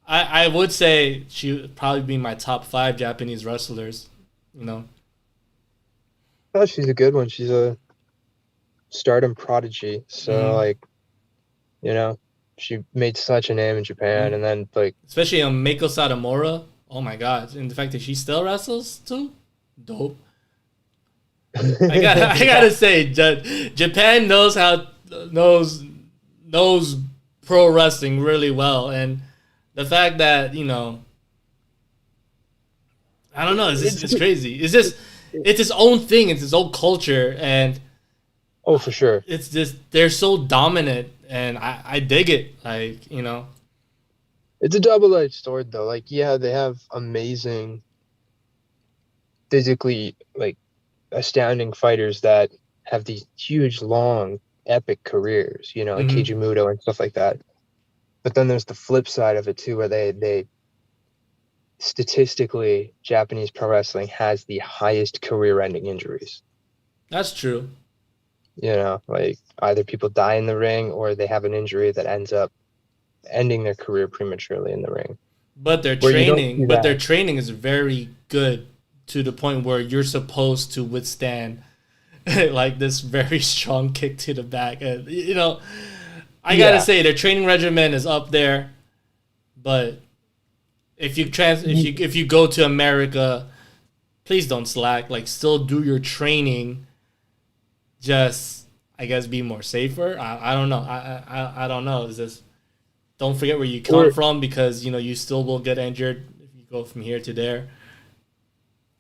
I would say she would probably be my top 5 Japanese wrestlers. You know. Oh, she's a good one. She's a stardom prodigy. So Mm-hmm. like, you know, she made such a name in Japan, Mm-hmm. and then like, Especially Meiko Satomura. Oh my god! And the fact that she still wrestles too, dope. I yeah, gotta say, Japan knows knows pro wrestling really well, and the fact that I don't know, it's crazy. It's its own thing. It's its own culture, and oh for sure. it's just they're so dominant, and I dig it. Like. It's a double-edged sword though. Like, yeah, they have amazing, physically like astounding fighters that have these huge, long, epic careers. Like Hmm. Keiji Muto and stuff like that. But then there's the flip side of it too, where they statistically, Japanese pro wrestling has the highest career-ending injuries. That's true. Like either people die in the ring or they have an injury that ends up ending their career prematurely in the ring. But their Where you don't training, see but that. their training is very good to the point where you're supposed to withstand like this very strong kick to the back. And I gotta Yeah. say their training regimen is up there. But if you go to America, please don't slack. Like still do your training. Just I guess be more safer. I don't know. I don't know. Is this don't forget where you come Or from because you still will get injured if you go from here to there.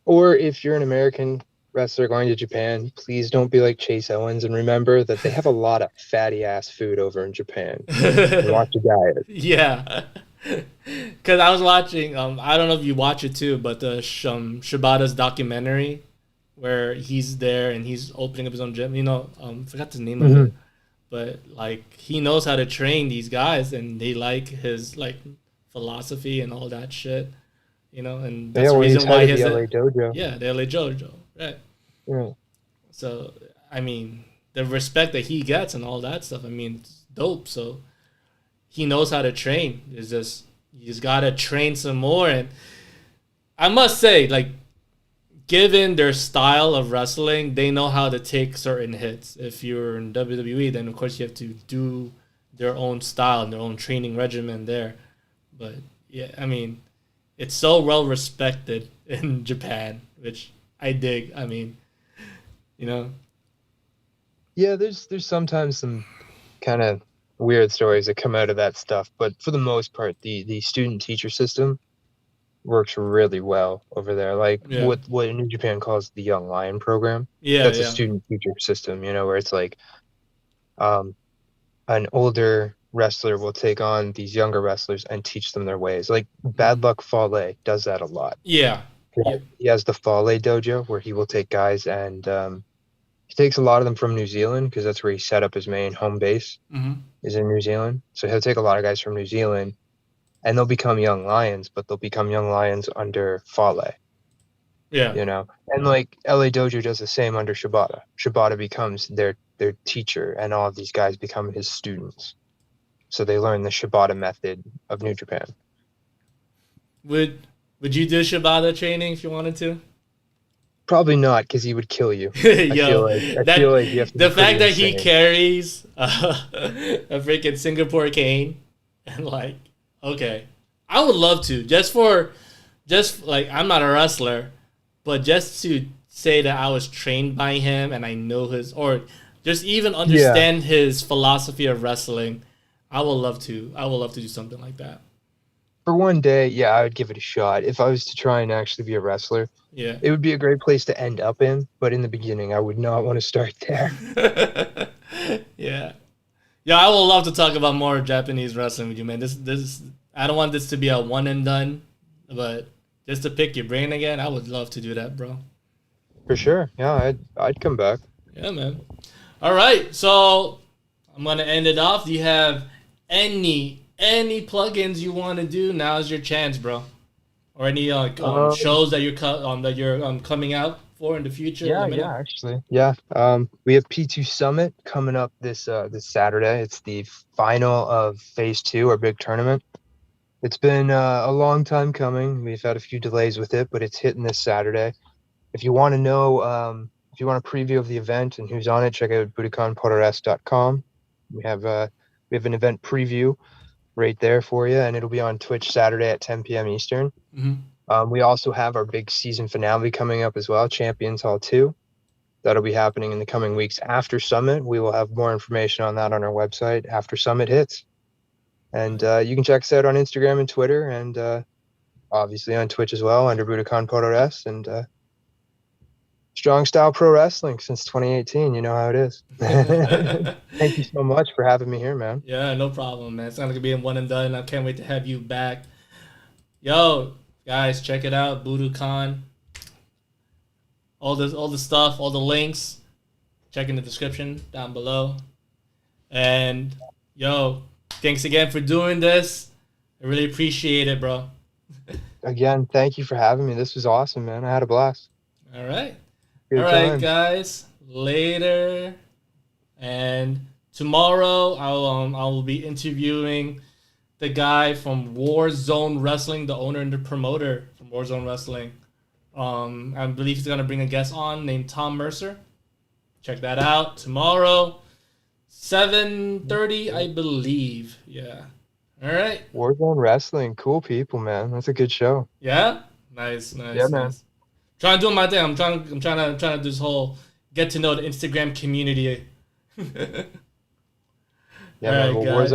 Or if you're an American wrestler going to Japan, please don't be like Chase Owens and remember that they have a lot of fatty ass food over in Japan. And watch your diet. Yeah. Because I was watching, I don't know if you watch it too, but the Shibata's documentary where he's there and he's opening up his own gym. Forgot the name of it, but like he knows how to train these guys, and they like his like philosophy and all that shit. And that's the reason why he has the LA dojo. Yeah, the LA dojo, right? Yeah. So I mean, the respect that he gets and all that stuff. I mean, it's dope. So he knows how to train. It's just you just gotta train some more. And I must say, like, given their style of wrestling, they know how to take certain hits. If you're in WWE, then of course you have to do their own style and their own training regimen there. But yeah, I mean, it's so well respected in Japan, which I dig. I mean, Yeah, there's sometimes some kind of weird stories that come out of that stuff, but for the most part, the student teacher system works really well over there. Like what New Japan calls the Young Lion program. Yeah, that's a student teacher system. Where it's like, an older wrestler will take on these younger wrestlers and teach them their ways. Like Bad Luck Fale does that a lot. Yeah. He has the Fale dojo where he will take guys and he takes a lot of them from New Zealand because that's where he set up his main home base is in New Zealand. So he'll take a lot of guys from New Zealand and they'll become young lions, but they'll become young lions under Fale. Yeah. And like LA Dojo does the same under Shibata. Shibata becomes their teacher and all of these guys become his students. So they learn the Shibata method of New Japan. Would you do Shibata training if you wanted to? Probably not, because he would kill you. Yo, I feel like you have to the fact that he carries a freaking Singapore cane and like, okay, I would love to just like I'm not a wrestler, but just to say that I was trained by him and I know or just even understand his philosophy of wrestling. I would love to do something like that. For one day, yeah, I would give it a shot. If I was to try and actually be a wrestler, yeah, it would be a great place to end up in. But in the beginning, I would not want to start there. Yeah, I would love to talk about more Japanese wrestling with you, man. This I don't want this to be a one and done, but just to pick your brain again, I would love to do that, bro. For sure, yeah, I'd come back. Yeah, man. All right, so I'm gonna end it off. Do you have any plugins you want to do? Now's your chance, bro. Or any shows that you're coming out for in the future? Actually. We have P2 Summit coming up this Saturday. It's the final of Phase 2, our big tournament. It's been a long time coming. We've had a few delays with it, but it's hitting this Saturday. If you want to know, if you want a preview of the event and who's on it, check out Budokanpuroresu.com. We have an event preview right there for you, and it'll be on Twitch Saturday at 10 p.m. Eastern. We also have our big season finale coming up as well, Champions Hall 2. That'll be happening in the coming weeks after Summit. We will have more information on that on our website after Summit hits. And you can check us out on Instagram and Twitter, and obviously on Twitch as well under Budokanpuroresu, and Strong Style Pro Wrestling since 2018. You know how it is. Thank you so much for having me here, man. Yeah, no problem, man. It's not going to be a one and done. I can't wait to have you back. Yo, guys, check it out. Budokan. All the stuff, all the links. Check in the description down below. And, yo, thanks again for doing this. I really appreciate it, bro. Again, thank you for having me. This was awesome, man. I had a blast. All right. Good All right, time. guys. Later. And tomorrow I will be interviewing the guy from Warzone Wrestling, the owner and the promoter from Warzone Wrestling. I believe he's gonna bring a guest on named Tom Mercer. Check that out tomorrow, 7:30, I believe. Yeah. All right. Warzone Wrestling, cool people, man. That's a good show. Yeah. Nice. Yeah, man. Nice. Trying to do my thing. I'm trying to do this whole get to know the Instagram community. Yeah, man. Well, Warzone